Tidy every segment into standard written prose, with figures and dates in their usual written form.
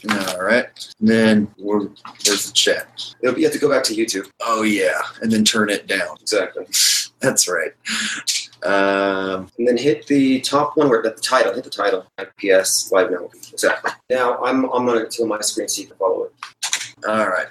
All right. And then there's the chat. You have to go back to YouTube. Oh, yeah. And then turn it down. Exactly. That's right. And then hit the top one where the title. Hit the title. IPS live now. Exactly. Now I'm going to my screen so you can follow it. All right.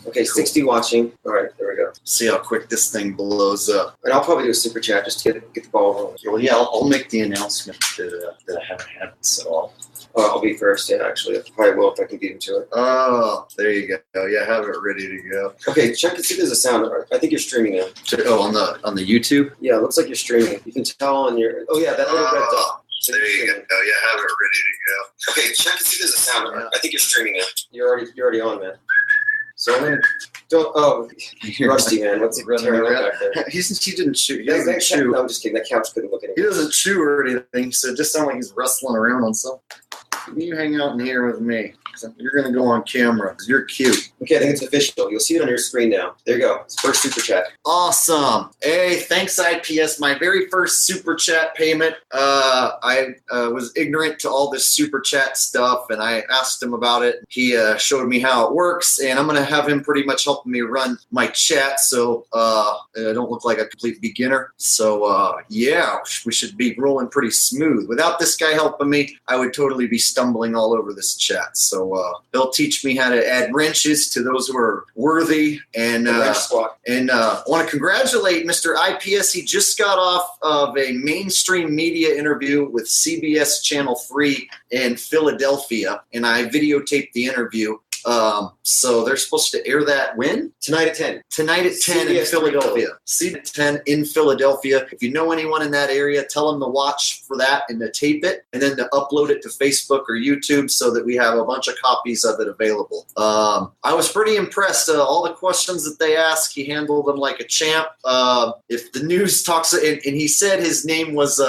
Okay, cool. 60 watching. All right, there we go. See how quick this thing blows up. And I'll probably do a super chat just to get the ball rolling. Well, yeah, I'll make the announcement that I haven't had, so I'll be first. Yeah, actually, I probably will if I can beat him to it. Oh, there you go. Yeah, have it ready to go. Okay, check and see if there's a sound. I think you're streaming now. Oh, on the YouTube? Yeah, it looks like you're streaming. You can tell on your. Oh yeah, that little red dot. So there you go. Yeah, have it ready to go. Okay, check and see if there's a sound. Yeah. I think you're streaming now. You're already on, man. So I'm gonna. Rusty, man. What's he running around back there? He didn't shoot. He doesn't chew. No, I'm just kidding. That couch couldn't look anymore. He doesn't chew or anything, so it just sounds like he's wrestling around on something. You hang out in here with me. You're going to go on camera. You're cute. Okay, I think it's official. You'll see it on your screen now. There you go. It's first super chat. Awesome. Hey, thanks, IPS. My very first super chat payment. I was ignorant to all this super chat stuff, and I asked him about it. He showed me how it works, and I'm going to have him pretty much helping me run my chat so I don't look like a complete beginner. So, yeah, we should be rolling pretty smooth. Without this guy helping me, I would totally be stumbling all over this chat. So they'll teach me how to add wrenches to those who are worthy. And I want to congratulate Mr. IPS. He just got off of a mainstream media interview with CBS Channel 3 in Philadelphia, and I videotaped the interview. So they're supposed to air that when? Tonight at 10. Tonight at 10 in Philadelphia. CBS at 10 in Philadelphia. If you know anyone in that area, tell them to watch for that and to tape it and then to upload it to Facebook or YouTube so that we have a bunch of copies of it available. I was pretty impressed. All the questions that they asked, he handled them like a champ. If the news talks, and he said his name was, do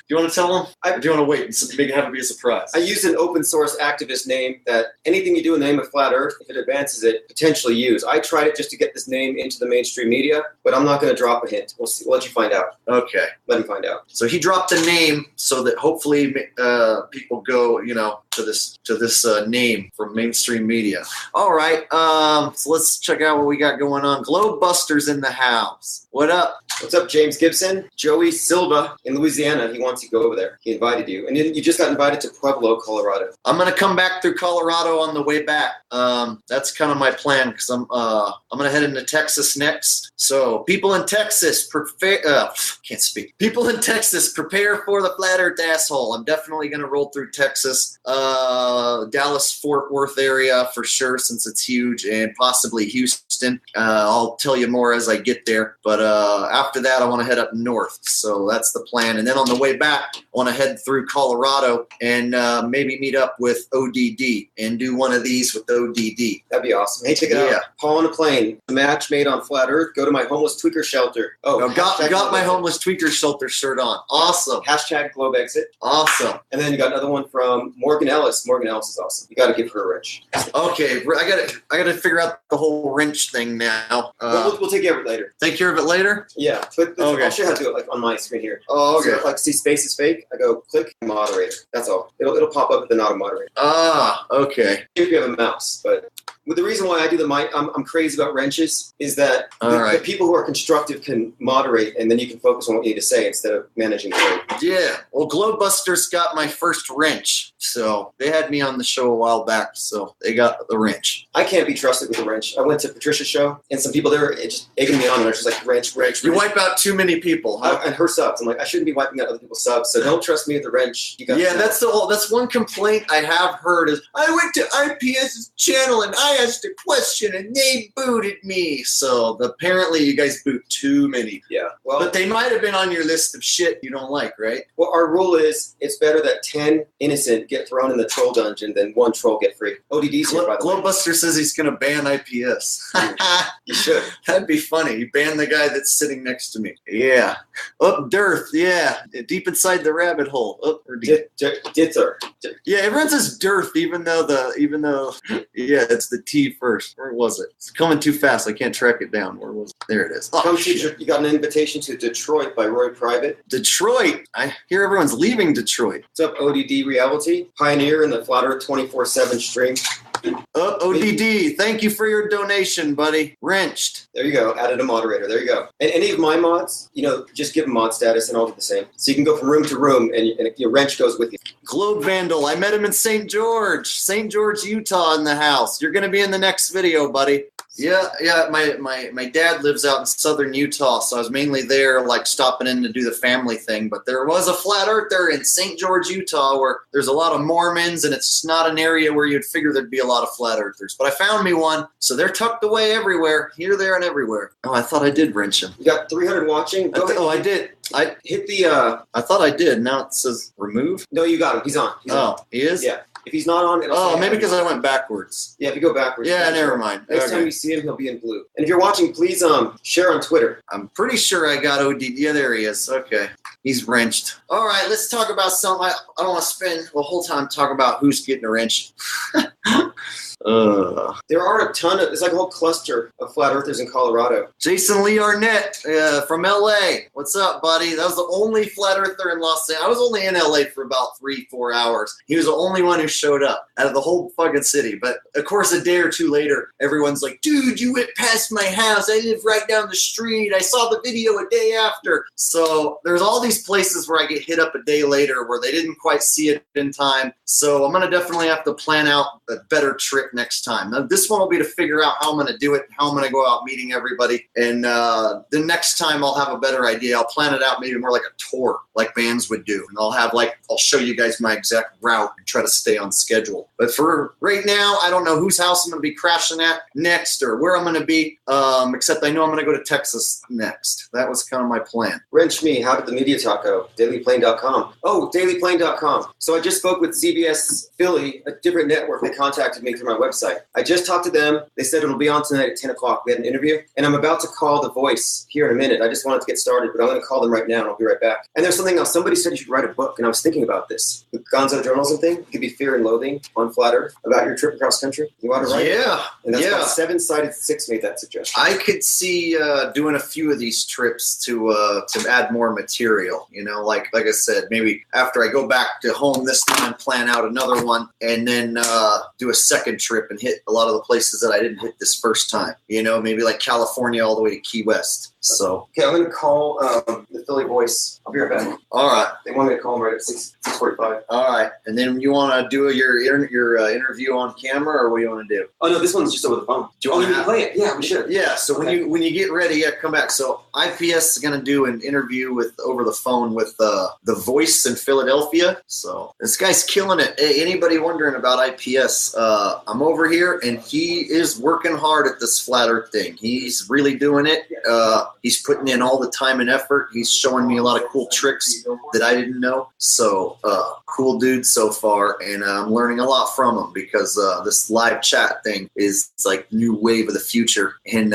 you want to tell him? Or do you want to wait and have it be a surprise? I used an open source activist name that anything you do in the name of Flat Earth, if it advances it, potentially use. I tried it just to get this name into the mainstream media, but I'm not going to drop a hint. We'll see. We'll let you find out. Okay. Let him find out. So he dropped a name so that hopefully people go, to this name from mainstream media. All right. So let's check out what we got going on. Globebusters in the house. What up? What's up, James Gibson? Joey Silva in Louisiana. He wants you to go over there. He invited you. And you just got invited to Pueblo, Colorado. I'm going to come back through Colorado on the way back. That's kind of my plan because I'm going to head into Texas next. So people in Texas, can't speak. People in Texas, prepare for the Flat Earth asshole. I'm definitely going to roll through Texas, Dallas, Fort Worth area for sure since it's huge, and possibly Houston. I'll tell you more as I get there. But after that, I want to head up north. So that's the plan. And then on the way back, I want to head through Colorado and maybe meet up with ODD and do one of these with ODD. That'd be awesome. Hey, check it out. Paul on a plane. A match made on Flat Earth. Go to my homeless tweaker shelter. Got my homeless tweaker shelter shirt on. Awesome. Hashtag Globe Exit. Awesome. And then you got another one from Morgan Ellis. Morgan Ellis is awesome. You got to give her a wrench. Okay, I got to figure out the whole wrench thing now. We'll take care of it later. Take care of it later? Yeah. But I'll show you how to do it like on my screen here. Oh, okay. So, see space is fake. I go click moderator. That's all. It'll pop up, but not a moderator. Ah, okay. If you have a mouse, but the reason why I do I'm crazy about wrenches is that the people who are constructive can moderate, and then you can focus on what you need to say instead of managing the room. Yeah. Well, Globebusters got my first wrench, so they had me on the show a while back, so they got the wrench. I can't be trusted with a wrench. I went to Patricia's show, and some people there just egging me on, and they're just like, wrench. You wipe out too many people, huh? And her subs. I'm like, I shouldn't be wiping out other people's subs, so don't trust me with the wrench. That's one complaint I have heard is, I went to IPS's channel, and I asked a question, and they booted me. So apparently you guys boot too many. Yeah. Well, but they might have been on your list of shit you don't like, right? Well, our rule is it's better that 10 innocent get thrown in the troll dungeon than 1 troll get free. ODD's here, by the way. Globebuster says he's going to ban IPS. You should. That'd be funny. You ban the guy that's sitting next to me. Yeah. Up Dearth. Yeah. Deep inside the rabbit hole. Up or deep. Ditzer. Yeah, everyone says dearth, even though yeah, it's the T first. Where was it? It's coming too fast. I can't track it down. Where was it? There it is. Oh, shit. You got an invitation to Detroit by Roy Private. Detroit. I hear everyone's leaving Detroit. What's up, ODD Reality? Pioneer in the Flat Earth 24/7 stream. ODD, thank you for your donation, buddy. Wrenched. There you go. Added a moderator. There you go. And any of my mods, just give them mod status and I'll do the same. So you can go from room to room and your wrench goes with you. Globe Vandal, I met him in St. George, Utah in the house. You're going to be in the next video, buddy. Yeah. My dad lives out in southern Utah, so I was mainly there, like stopping in to do the family thing. But there was a flat earther in St. George, Utah, where there's a lot of Mormons, and it's just not an area where you'd figure there'd be a lot of flat earthers. But I found me one, so they're tucked away everywhere, here, there, and everywhere. Oh, I thought I did wrench him. You got 300 watching. Go ahead. Oh, I did. I hit the. I thought I did. Now it says remove. No, you got him. He's on. He is. Yeah. If he's not on, it'll maybe because I went backwards. Yeah, if you go backwards. Yeah, never mind. Next time you see him, he'll be in blue. And if you're watching, please share on Twitter. I'm pretty sure I got OD. Yeah, there he is. Okay. He's wrenched. All right, let's talk about something. I don't want to spend the whole time talking about who's getting a wrench. There are a ton of, it's like a whole cluster of flat earthers in Colorado. Jason Lee Arnett from LA. What's up, buddy? That was the only flat earther in Los Angeles. I was only in LA for about 3-4 hours. He was the only one who showed up out of the whole fucking city. But of course, a day or two later, everyone's like, dude, you went past my house. I live right down the street. I saw the video a day after. So there's all these places where I get hit up a day later where they didn't quite see it in time. So I'm going to definitely have to plan out a better trip next time. Now, this one will be to figure out how I'm going to do it, how I'm going to go out meeting everybody. And the next time I'll have a better idea. I'll plan it out maybe more like a tour, like bands would do. And I'll show you guys my exact route and try to stay on schedule. But for right now, I don't know whose house I'm going to be crashing at next or where I'm going to be, except I know I'm going to go to Texas next. That was kind of my plan. Wrench me, how did the media talk go? Dailyplane.com. Oh, dailyplane.com. So I just spoke with CBS Philly, a different network. They contacted me through my website. I just talked to them. They said it'll be on tonight at 10 o'clock. We had an interview, and I'm about to call The Voice here in a minute. I just wanted to get started, but I'm going to call them right now, and I'll be right back. And there's something else. Somebody said you should write a book, and I was thinking about this. The Gonzo journalism thing. It could be Fear and Loathing on Flat Earth about your trip across country. You want to write it? Yeah. And that's why 7-Sided Six made that suggestion. I could see doing a few of these trips to add more material. Like I said, maybe after I go back to home this time, plan out another one, and then do a second trip and hit a lot of the places that I didn't hit this first time. Maybe like California all the way to Key West. So okay, I'm going to call the Philly Voice. I'll be right back. All right. They want me to call them right at 6:45. All right. And then you want to do your interview on camera, or what do you want to do? Oh no, this one's just over the phone. Do you want me to play it? Yeah, we should. Yeah. So okay. when you get ready, come back. So IPS is going to do an interview over the phone with the Voice in Philadelphia. So this guy's killing it. Hey, anybody wondering about IPS? I'm over here, and he is working hard at this flat Earth thing. He's really doing it. He's putting in all the time and effort. He's showing me a lot of cool tricks that I didn't know. So cool dude so far, and I'm learning a lot from him because this live chat thing is like new wave of the future, and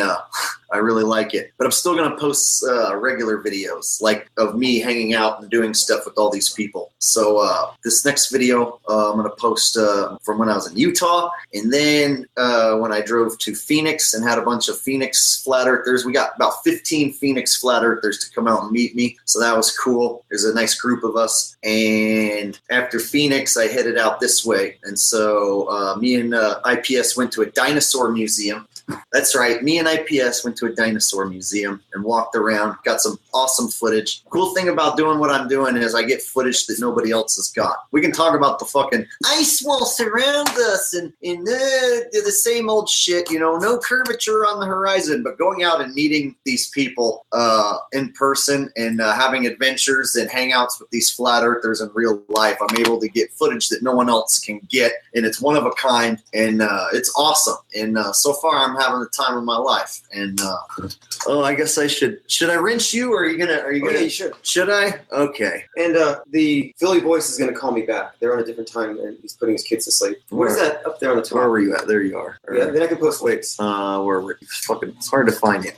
I really like it. But I'm still going to post regular videos like of me hanging out and doing stuff with all these people. So this next video I'm going to post from when I was in Utah, and then when I drove to Phoenix and had a bunch of Phoenix flat earthers. We got about 15 Phoenix flat earthers to come out and meet me. So that was cool. There's a nice group of us. And after Phoenix, I headed out this way. And so me and IPS went to a dinosaur museum. That's right. Me and IPS went to a dinosaur museum and walked around, got some awesome footage. Cool thing about doing what I'm doing is I get footage that nobody else has got. We can talk about the fucking ice wall surround us and the same old shit, no curvature on the horizon, but going out and meeting these people in person and having adventures and hangouts with these flat earthers in real life, I'm able to get footage that no one else can get, and it's one of a kind, and it's awesome. And so far I'm having the time of my life. And I guess I should I wrench you, or are you gonna yeah, you should. Should I? Okay. And the Philly Voice is gonna call me back. They're on a different time, and he's putting his kids to sleep. Where's that up there on the top? Where were you at? There you are. Yeah, then I can post links. Where were you? Fucking, it's hard to find you.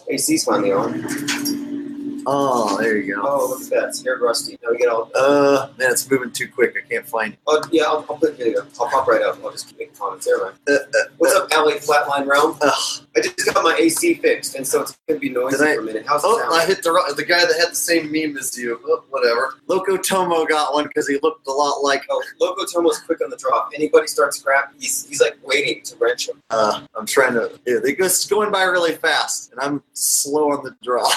AC's finally on. Oh, there you go. Oh, look at that. It's very rusty. Now we get all. Man, it's moving too quick. I can't find it. Oh, yeah, I'll put it video. I'll pop right up. I'll just keep making comments there, man. What's up, LA Flatline Realm? I just got my AC fixed, and so it's going to be noisy for a minute. How's it sound? I hit the guy that had the same meme as you. Oh, whatever. Loco Tomo got one because he looked a lot like. Oh, Loco Tomo's quick on the drop. Anybody starts crap, he's like waiting to wrench him. I'm trying to. Yeah, they go going by really fast, and I'm slow on the draw.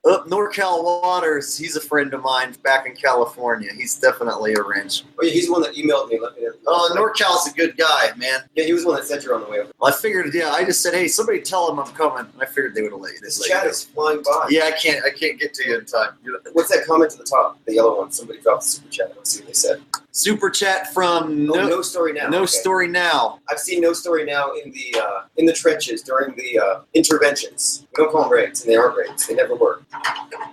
NorCal Waters, he's a friend of mine back in California. He's definitely a wrench. Oh, yeah, he's the one that emailed me. Oh, NorCal's a good guy, man. Yeah, he was the one that said you're on the way over. Well, I figured, I just said, hey, somebody tell him I'm coming. And I figured they would have laid. This chat is flying by. Yeah, I can't get to you in time. What's that comment to the top? The yellow one. Somebody dropped the super chat. Let's see what they said. Super chat from No Story Now. No Story Now. I've seen No Story Now in the trenches during the interventions. We don't call them raids, and they aren't raids. They never were.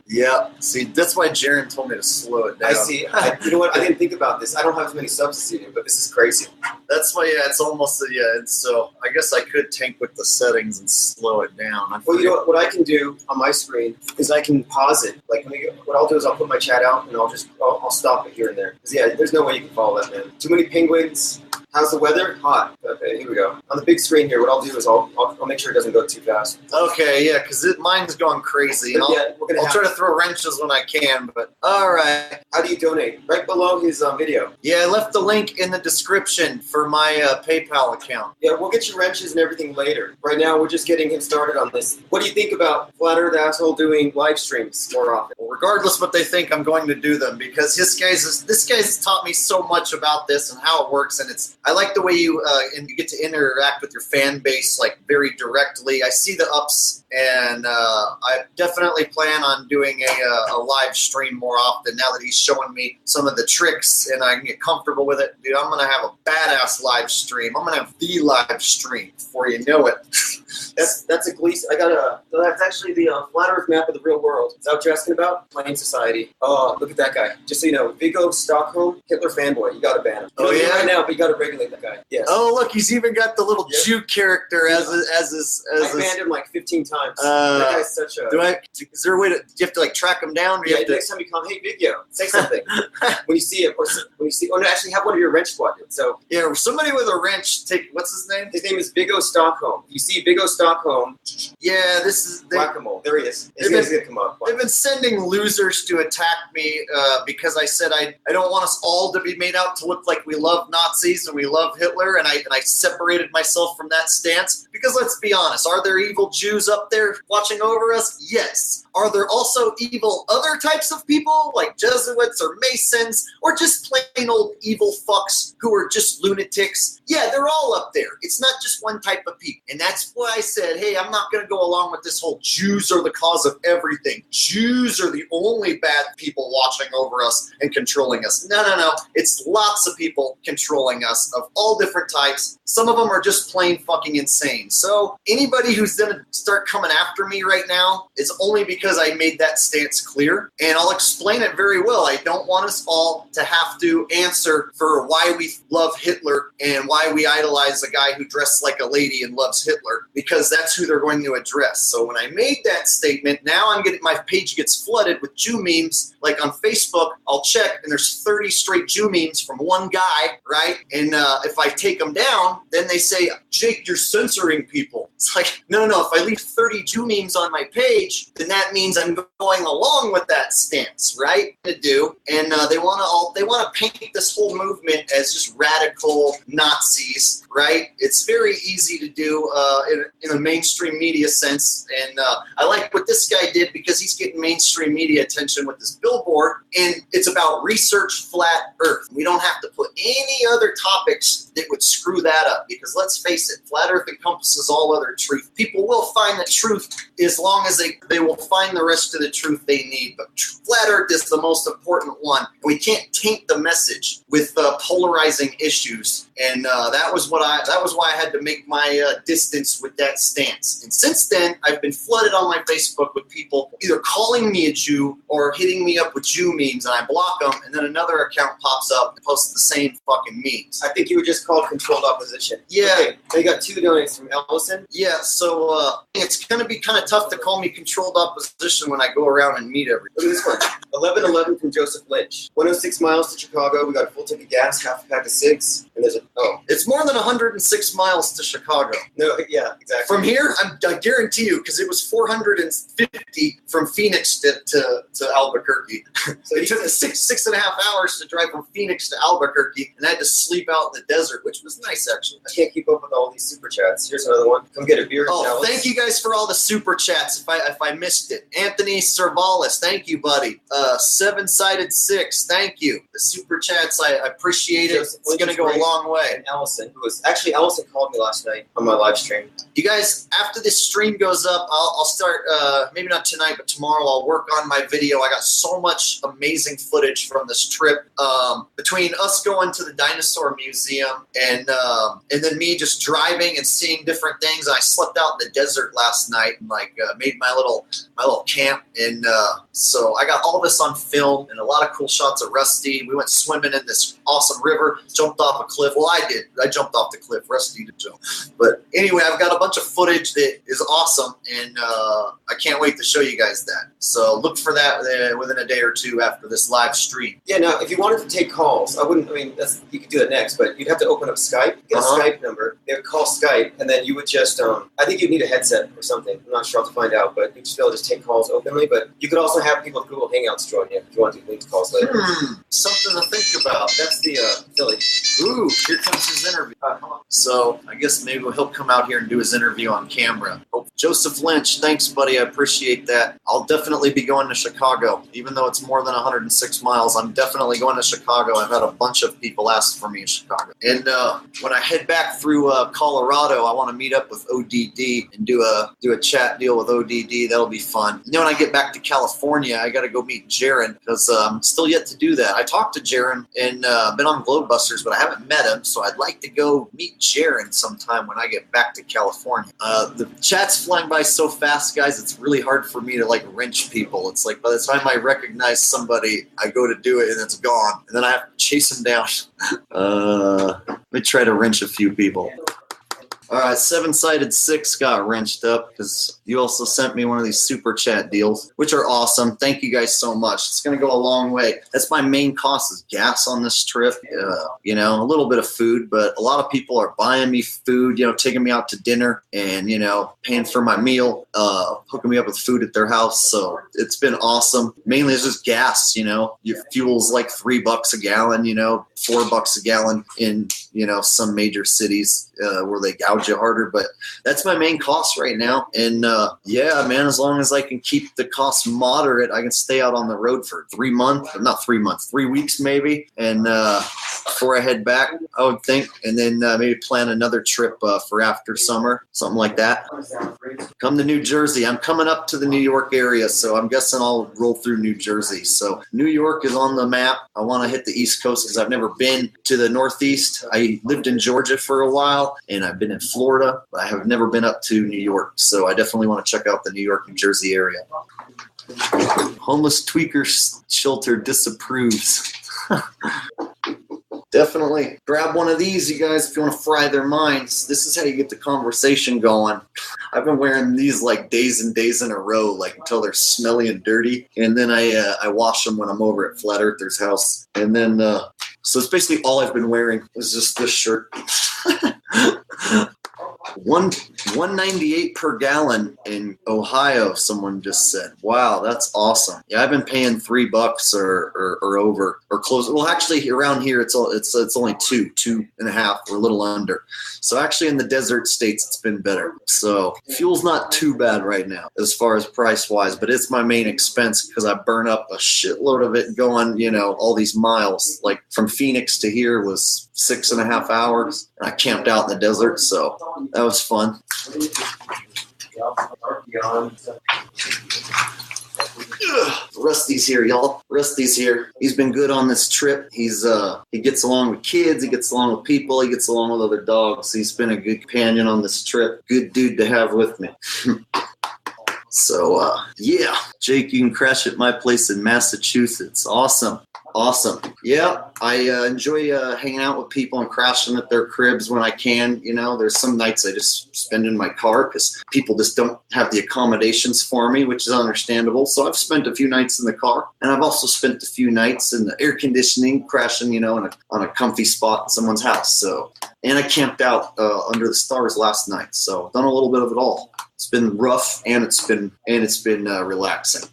Yeah. See, that's why Jaron told me to slow it down. I see. You know what? I didn't think about this. I don't have as many subs as you do, but this is crazy. That's why, it's almost, and so I guess I could tank with the settings and slow it down. Well, you know what I can do on my screen is I can pause it. Like, what I'll do is I'll put my chat out, and I'll stop it here and there. Because, there's no way you can follow that, man. Too many penguins. How's the weather? Hot. Okay, here we go. On the big screen here, what I'll do is I'll make sure it doesn't go too fast. Okay, yeah, because mine's going crazy. And I'll try to throw wrenches when I can, but all right. How do you donate? Right below his video. Yeah, I left the link in the description for my PayPal account. Yeah, we'll get you wrenches and everything later. Right now, we're just getting him started on this. What do you think about Flat Earth Asshole doing live streams more often? Well, regardless what they think, I'm going to do them because this guy's taught me so much about this and how it works, and I like the way you get to interact with your fan base like very directly. I see the ups, and I definitely plan on doing a live stream more often now that he's showing me some of the tricks and I can get comfortable with it. Dude, I'm going to have a badass live stream. I'm going to have the live stream before you know it. That's a Gleason. That's actually the flat Earth map of the real world. Is that what you're asking about? Plain Society. Oh, look at that guy. Just so you know, Viggo Stockholm, Hitler fanboy. You got to ban him. Right now, but you got to regulate that guy. Yes. Oh, look, he's even got the little Jew character as his. I banned him like 15 times. That guy's such a. Is there a way to? Do you have to like track him down? Or next time you come, hey Viggo, say something when you see it, or no, actually have one of your wrench squad dudes. So somebody with a wrench. What's his name? His name is Viggo Stockholm. You see Viggo Stockholm. Yeah, this is whack-a-mole. There he is. He's gonna come up. They've been sending losers to attack me because I said I don't want us all to be made out to look like we love Nazis and we love Hitler, and I separated myself from that stance because let's be honest, are there evil Jews up there watching over us? Yes. Are there also evil other types of people like Jesuits or Masons or just plain old evil fucks who are just lunatics? Yeah, they're all up there. It's not just one type of people. And that's why I said, hey, I'm not going to go along with this whole Jews are the cause of everything. Jews are the only bad people watching over us and controlling us. No. It's lots of people controlling us of all different types. Some of them are just plain fucking insane. So anybody who's going to start coming after me right now is only because I made that stance clear. And I'll explain it very well. I don't want us all to have to answer for why we love Hitler and why we idolize a guy who dressed like a lady and loves Hitler, because that's who they're going to address. So when I made that statement, now my page gets flooded with Jew memes. Like on Facebook, I'll check and there's 30 straight Jew memes from one guy, right? And if I take them down, then they say, Jake, you're censoring people. It's like, no. If I leave 30 Jew memes on my page, then that means I'm going along with that stance, right? To do, and they want to paint this whole movement as just radical Nazis, right? It's very easy to do in a mainstream media sense, and I like what this guy did because he's getting mainstream media attention with this billboard, and it's about research flat Earth. We don't have to put any other topics that would screw that up because let's face it, flat Earth encompasses all other truth. People will find the truth as long as they will find the rest of the truth they need, but flat Earth is the most important one. We can't taint the message with polarizing issues, and that was why I had to make my distance with that stance. And since then, I've been flooded on my Facebook with people either calling me a Jew or hitting me up with Jew memes, and I block them, and then another account pops up and posts the same fucking memes. I think you were just called controlled opposition. Yeah. Okay, they got 2 donates from Ellison. Yeah, so it's going to be kind of tough to call me controlled opposition when I go around and meet everybody. Look at this one. 1111 from Joseph Lynch. 106 miles to Chicago. We got a full tank of gas, half a pack of cigs, and there's a It's more than 106 miles to Chicago. no, yeah, exactly. From here, I guarantee you, because it was 450 from Phoenix to Albuquerque. So it took us 6.5 hours to drive from Phoenix to Albuquerque, and I had to sleep out in the desert, which was nice, actually. I can't keep up with all these super chats. Here's another one. Come get a beer. Oh, Dallas. thank you guys for all the super chats. If I missed it, Anthony Servalis, thank you, buddy. 7-sided-6, thank you. The super chats, I appreciate it. It's going to go a long way. And Allison, Allison called me last night on my live stream. You guys, after this stream goes up, I'll start, maybe not tonight, but tomorrow I'll work on my video. I got so much amazing footage from this trip. Between us going to the dinosaur museum and then me just driving and seeing different things. I slept out in the desert last night and made my little camp. And so I got all this on film and a lot of cool shots of Rusty. We went swimming in this awesome river, jumped off a cliff. Well, I did. I jumped off the cliff. Rusty didn't jump. But anyway, I've got a bunch of footage that is awesome, and I can't wait to show you guys that. So look for that within a day or two after this live stream. Yeah, now, if you wanted to take calls, you could do that next, but you'd have to open up Skype, get a Skype number, they would call Skype, and then you would just, I think you'd need a headset or something. I'm not sure, I'll have to find out, but you'd just be able to just take calls openly, but you could also have people with Google Hangouts join you if you want to do linked calls later. Something to think about. That's the Philly. Ooh, here comes his interview. So I guess maybe he'll come out here and do his interview on camera. Oh, Joseph Lynch, thanks, buddy. I appreciate that. I'll definitely be going to Chicago. Even though it's more than 106 miles, I'm definitely going to Chicago. I've had a bunch of people ask for me in Chicago. And when I head back through Colorado, I want to meet up with ODD and do a chat deal with ODD. That'll be fun. And then when I get back to California, I got to go meet Jaron because I'm still yet to do that. I talked to Jaron and been on Globebusters, but I haven't met him. So I'd like to go meet Jaron sometime when I get back to California. The chat's flying by so fast, guys. It's really hard for me to wrench people. It's like by the time I recognize somebody, I go to do it and it's gone. And then I have to chase them down. Let me try to wrench a few people. All right, 7-sided-6 got wrenched up because you also sent me one of these super chat deals, which are awesome. Thank you guys so much. It's going to go a long way. That's my main cost is gas on this trip. A little bit of food, but a lot of people are buying me food, taking me out to dinner and, paying for my meal, hooking me up with food at their house. So it's been awesome. Mainly it's just gas, your fuel's like $3 a gallon, $4 a gallon in, some major cities where they gouge you harder, but that's my main cost right now. And yeah, man, as long as I can keep the cost moderate, I can stay out on the road for 3 weeks maybe. And before I head back, I would think, and then maybe plan another trip for after summer, something like that. Come to New Jersey. I'm coming up to the New York area, so I'm guessing I'll roll through New Jersey. So New York is on the map. I want to hit the East Coast because I've never been to the Northeast. I lived in Georgia for a while, and I've been in Florida, but I have never been up to New York. So I definitely want to check out the New York, New Jersey area. Homeless tweaker shelter disapproves. Definitely grab one of these, you guys, if you want to fry their minds. This is how you get the conversation going. I've been wearing these days and days in a row, until they're smelly and dirty. And then I wash them when I'm over at Flat Earther's house. And then, so it's basically all I've been wearing is just this shirt. $1.98 per gallon in Ohio, someone just said. Wow, that's awesome. Yeah, I've been paying $3 or over or close. Well, actually, around here it's only 2.5. We're a little under. So actually, in the desert states, it's been better. So fuel's not too bad right now as far as price wise, but it's my main expense because I burn up a shitload of it going, all these miles. Like from Phoenix to here was 6.5 hours. I camped out in the desert, so that was fun. Rusty's here, y'all. Rusty's here. He's been good on this trip. He gets along with kids. He gets along with people. He gets along with other dogs. He's been a good companion on this trip. Good dude to have with me. So, yeah, Jake, you can crash at my place in Massachusetts. Awesome. Awesome. Yeah, I enjoy hanging out with people and crashing at their cribs when I can. You know, there's some nights I just spend in my car because people just don't have the accommodations for me, which is understandable. So I've spent a few nights in the car, and I've also spent a few nights in the air conditioning, crashing, you know, on a comfy spot in someone's house. So, and I camped out under the stars last night. So done a little bit of it all. It's been rough and it's been relaxing.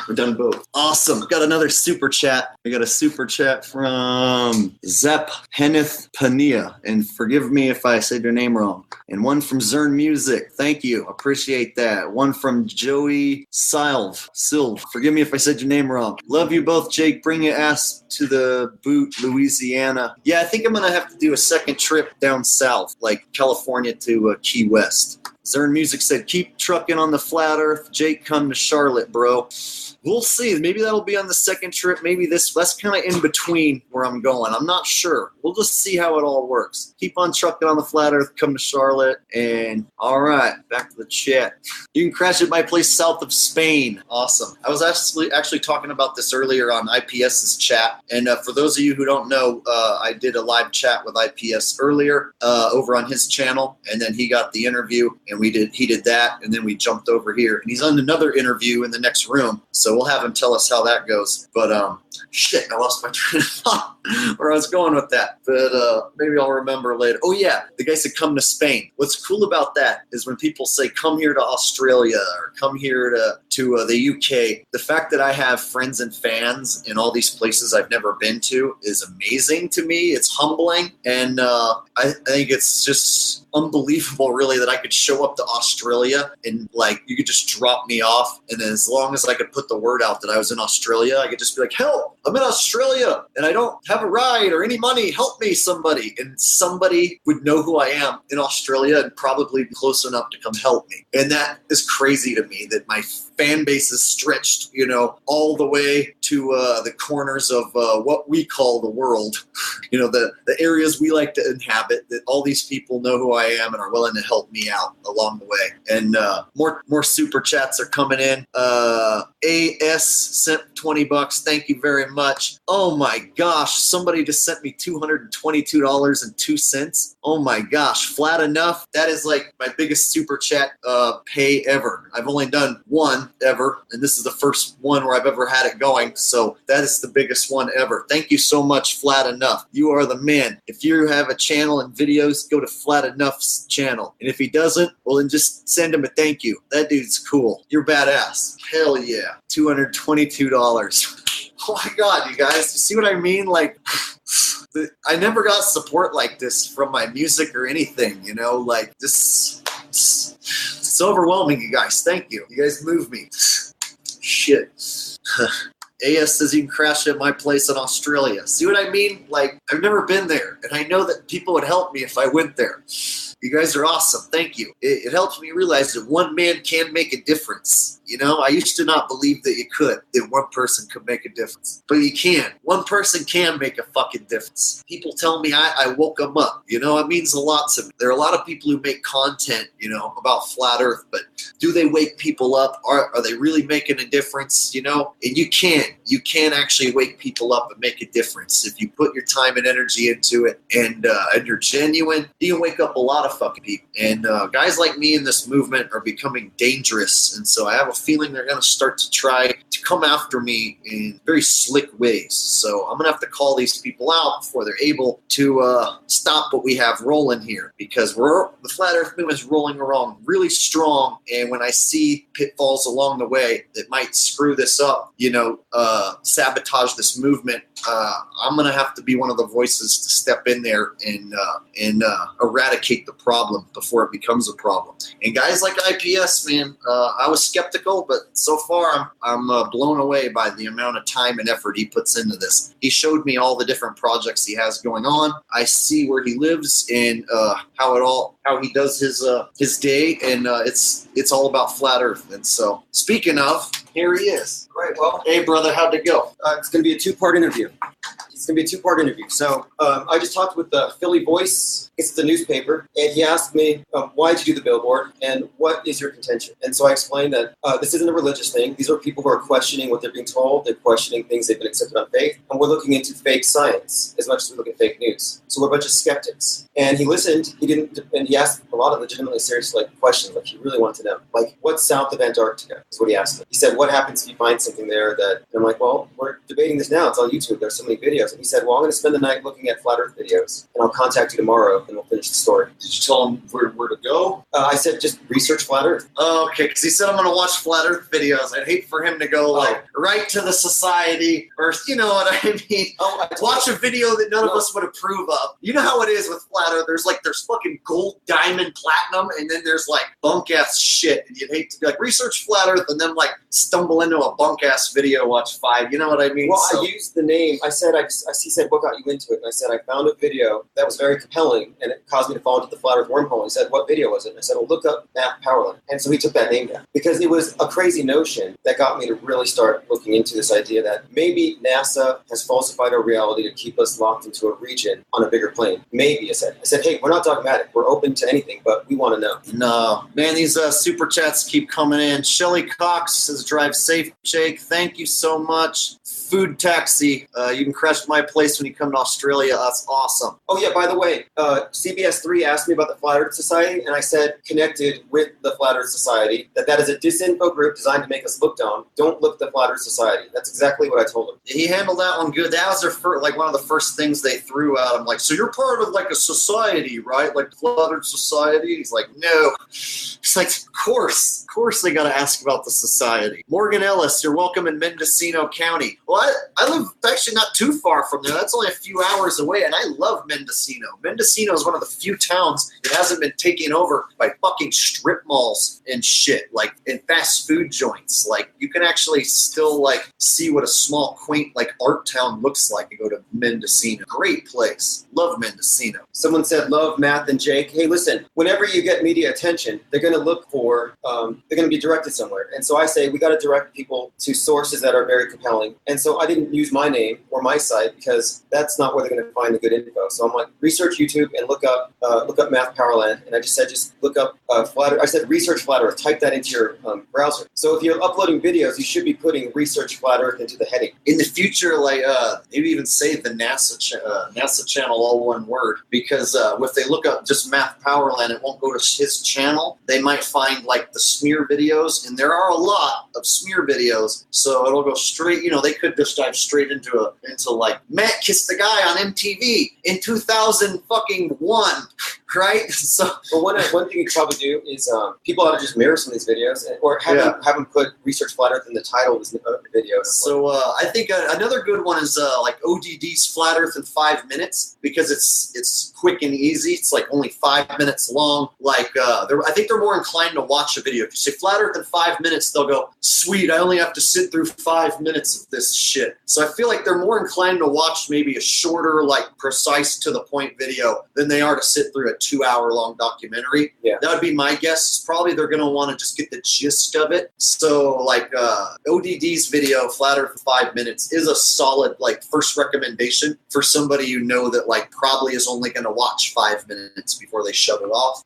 We've done both. Awesome. Got another super chat. We got a super chat from Zep Henneth Pania, and forgive me if I said your name wrong. And one from Zern Music. Thank you. Appreciate that. One from Joey Silv. Forgive me if I said your name wrong. Love you both, Jake. Bring your ass to the boot, Louisiana. Yeah, I think I'm gonna have to do a second trip down south, like California to Key West. Zern Music said, keep trucking on the flat earth. Jake, come to Charlotte, bro. We'll see. Maybe that'll be on the second trip. Maybe that's kind of in between where I'm going. I'm not sure. We'll just see how it all works. Keep on trucking on the flat earth. Come to Charlotte. And all right, back to the chat. You can crash at my place south of Spain. Awesome. I was actually talking about this earlier on IPS's chat. And for those of you who don't know, I did a live chat with IPS earlier over on his channel. And then he got the interview, and he did that. And then we jumped over here. And he's on another interview in the next room. So we'll have him tell us how that goes. But shit, I lost my train of thought where I was going with that. But maybe I'll remember later. Oh yeah, the guy said come to Spain. What's cool about that is when people say come here to Australia or come here to the UK, the fact that I have friends and fans in all these places I've never been to is amazing to me. It's humbling, and I think it's just unbelievable, really, that I could show up to Australia and like you could just drop me off, and then as long as I could put the word out that I was in Australia, I could just be like, help, I'm in Australia and I don't have a ride or any money, help me, somebody. And somebody would know who I am in Australia and probably be close enough to come help me. And that is crazy to me, that my fan base is stretched, you know, all the way to the corners of what we call the world, you know, the areas we like to inhabit, that all these people know who I am and are willing to help me out along the way. And more super chats are coming in. AS sent $20. Thank you very much. Oh my gosh, somebody just sent me $222.02. Oh my gosh, flat enough. That is like my biggest super chat pay ever. I've only done one ever, and this is the first one where I've ever had it going, so that is the biggest one ever. Thank you so much, Flat Enough. You are the man. If you have a channel and videos, go to Flat Enough's channel, and if he doesn't, well, then just send him a thank you. That dude's cool. You're badass. Hell yeah. $222. Oh my god, you guys, you see what I mean? Like, I never got support like this from my music or anything, you know, like this. It's overwhelming, you guys. Thank you. You guys move me. Shit. AS says you can crash at my place in Australia. See what I mean? Like, I've never been there, and I know that people would help me if I went there. You guys are awesome. Thank you. It helps me realize that one man can make a difference. You know, I used to not believe that you could, that one person could make a difference. But you can. One person can make a fucking difference. People tell me I woke them up. You know, it means a lot to me. There are a lot of people who make content, you know, about flat earth, but do they wake people up? Are they really making a difference? You know, and you can. You can actually wake people up and make a difference. If you put your time and energy into it and you're genuine, you can wake up a lot of fucking people. And guys like me in this movement are becoming dangerous. And so I have a feeling they're going to start to try to come after me in very slick ways. So I'm going to have to call these people out before they're able to stop what we have rolling here, because the flat earth movement is rolling along really strong. And when I see pitfalls along the way that might screw this up, you know, sabotage this movement, I'm going to have to be one of the voices to step in there and eradicate the problem before it becomes a problem. And guys like IPS, man, I was skeptical, but so far I'm blown away by the amount of time and effort he puts into this. He showed me all the different projects he has going on. I see where he lives and how he does his day, and it's all about flat earth. And so, speaking of, here he is. Right, well, hey brother, how'd it go? It's going to be a two-part interview. It's going to be a two-part interview. So I just talked with the Philly Voice. It's the newspaper. And he asked me, why did you do the billboard? And what is your contention? And so I explained that this isn't a religious thing. These are people who are questioning what they're being told. They're questioning things they've been accepted on faith. And we're looking into fake science as much as we look at fake news. So we're a bunch of skeptics. And he listened. And he asked a lot of legitimately serious questions. Like he really wanted to know, like, what's south of Antarctica is what he asked me. He said, what happens if you find something there that, and I'm like, well, we're debating this now. It's on YouTube. There's so many videos. And he said, well, I'm going to spend the night looking at flat earth videos and I'll contact you tomorrow and we'll finish the story. Did you tell him where to go? I said, just research flat earth. Oh, okay. Because he said, I'm going to watch flat earth videos. I'd hate for him to go like right to the society or, you know what I mean? Watch a video that none of us would approve of. You know how it is with flat earth. There's fucking gold, diamond, platinum, and then there's like bunk ass shit. And you'd hate to be like, research flat earth and then like stumble into a bunk ass video, watch 5. You know what I mean? Well, I used the name. He said, what got you into it? And I said, I found a video that was very compelling and it caused me to fall into the flat earth wormhole. He said, what video was it? And I said, well, look up Matt Powerland. And so he took that name down because it was a crazy notion that got me to really start looking into this idea that maybe NASA has falsified our reality to keep us locked into a region on a bigger plane. Maybe, I said, hey, we're not dogmatic. We're open to anything, but we want to know. No. Man, these super chats keep coming in. Shelly Cox says, drive safe, Jake. Thank you so much. Food taxi. You can crash at my place when you come to Australia. That's awesome. Oh, yeah, by the way, CBS 3 asked me about the Flat Earth Society, and I said, connected with the Flat Earth Society, that is a disinfo group designed to make us look dumb. Don't look at the Flat Earth Society. That's exactly what I told him. He handled that one good. That was one of the first things they threw at him. Like, so you're part of like a society, right? Like the Flat Earth Society? He's like, no. It's like, of course they got to ask about the society. Morgan Ellis, you're welcome in Mendocino County. Well, I live actually not too far from there. That's only a few hours away, and I love Mendocino. Mendocino is one of the few towns that hasn't been taken over by fucking strip malls and shit, like in fast food joints. Like, you can actually still like see what a small, quaint like art town looks like. You go to Mendocino. Great place. Love Mendocino. Someone said, love Matt and Jake. Hey, listen, whenever you get media attention, they're going to look for, they're going to be directed somewhere. And so I say, we got to direct people to sources that are very compelling. And so I didn't use my name or my site because that's not where they're going to find the good info. So I'm like, research YouTube and look up Math Powerland. And I just said, just look up Flat Earth. I said, research Flat Earth. Type that into your browser. So if you're uploading videos, you should be putting research Flat Earth into the heading. In the future, like maybe even say the NASA channel, all one word, because if they look up just Math Powerland, it won't go to his channel. They might find like the smear videos, and there are a lot of smear videos, so it'll go straight. You know, they could just dive straight into like Matt kissed the guy on MTV in 2001, right? So, well, one thing you could probably do is people ought to just mirror some of these videos, or have them put research Flat Earth in the title of the video. So I think another good one is like ODD's Flat Earth in 5 minutes, because it's quick and easy. It's like only 5 minutes long. Like I think they're more inclined to watch a video. If you say Flat Earth in 5 minutes, they'll go, sweet, I only have to sit through 5 minutes of this shit. So I feel like they're more inclined to watch maybe a shorter, like precise to the point video than they are to sit through a 2 hour long documentary. Yeah. That would be my guess. Probably they're going to want to just get the gist of it. So like ODD's video, Flat Earth in 5 minutes, is a solid like first recommendation for somebody you know that like probably is only going to watch 5 minutes before they shut it off.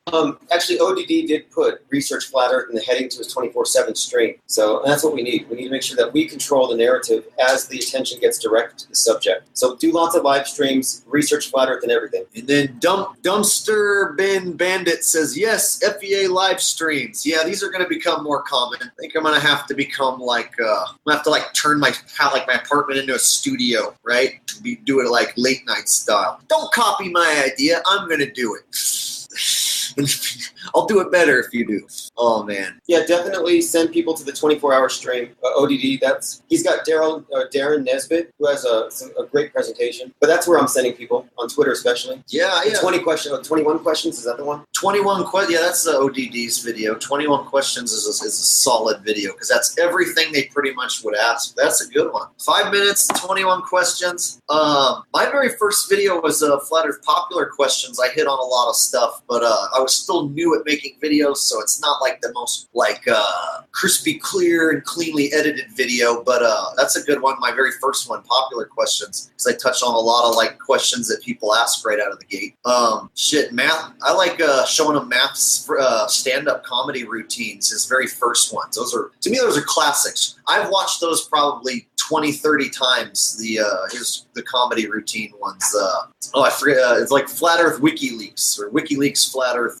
Actually, ODD did put research Flat Earth in the heading to his 24/7 stream. So that's what we need. We need to make sure that we control the narrative as the attention gets directed to the subject. So do lots of live streams, research Flat Earth and everything. And then Dumpster Bin Bandit says, yes, FEA live streams. Yeah, these are going to become more common. I think I'm going to have to become like, I'm going to have to like turn my apartment into a studio, right? Do it like late night style. Don't copy my idea. I'm going to do it. I'll do it better if you do. Oh man. Yeah, definitely send people to the 24-hour stream. ODD. He's got Darren Nesbitt, who has a great presentation. But that's where I'm sending people on Twitter, especially. Yeah. 21 questions. Is that the one? 21 questions. Yeah, that's the ODD's video. 21 questions is a solid video because that's everything they pretty much would ask. That's a good one. 5 minutes, 21 questions. My very first video was Flat Earth popular questions. I hit on a lot of stuff, but I was still new at making videos, so it's not like the most like crispy clear and cleanly edited video, but that's a good one. My very first one, popular questions, because I touched on a lot of like questions that people ask right out of the gate. Math. I like showing them Math's stand-up comedy routines. His very first ones. Those are, to me, those are classics. I've watched those probably 20, 30 times. The comedy routine ones. I forget. It's like Flat Earth WikiLeaks or WikiLeaks Flat Earth.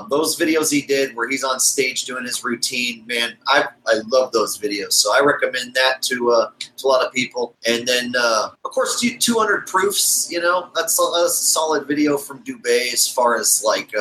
Those videos he did where he's on stage doing his routine. Man, I love those videos. So I recommend that to a lot of people. And then of course 200 proofs. You know, that's a solid video from Dubé as far as like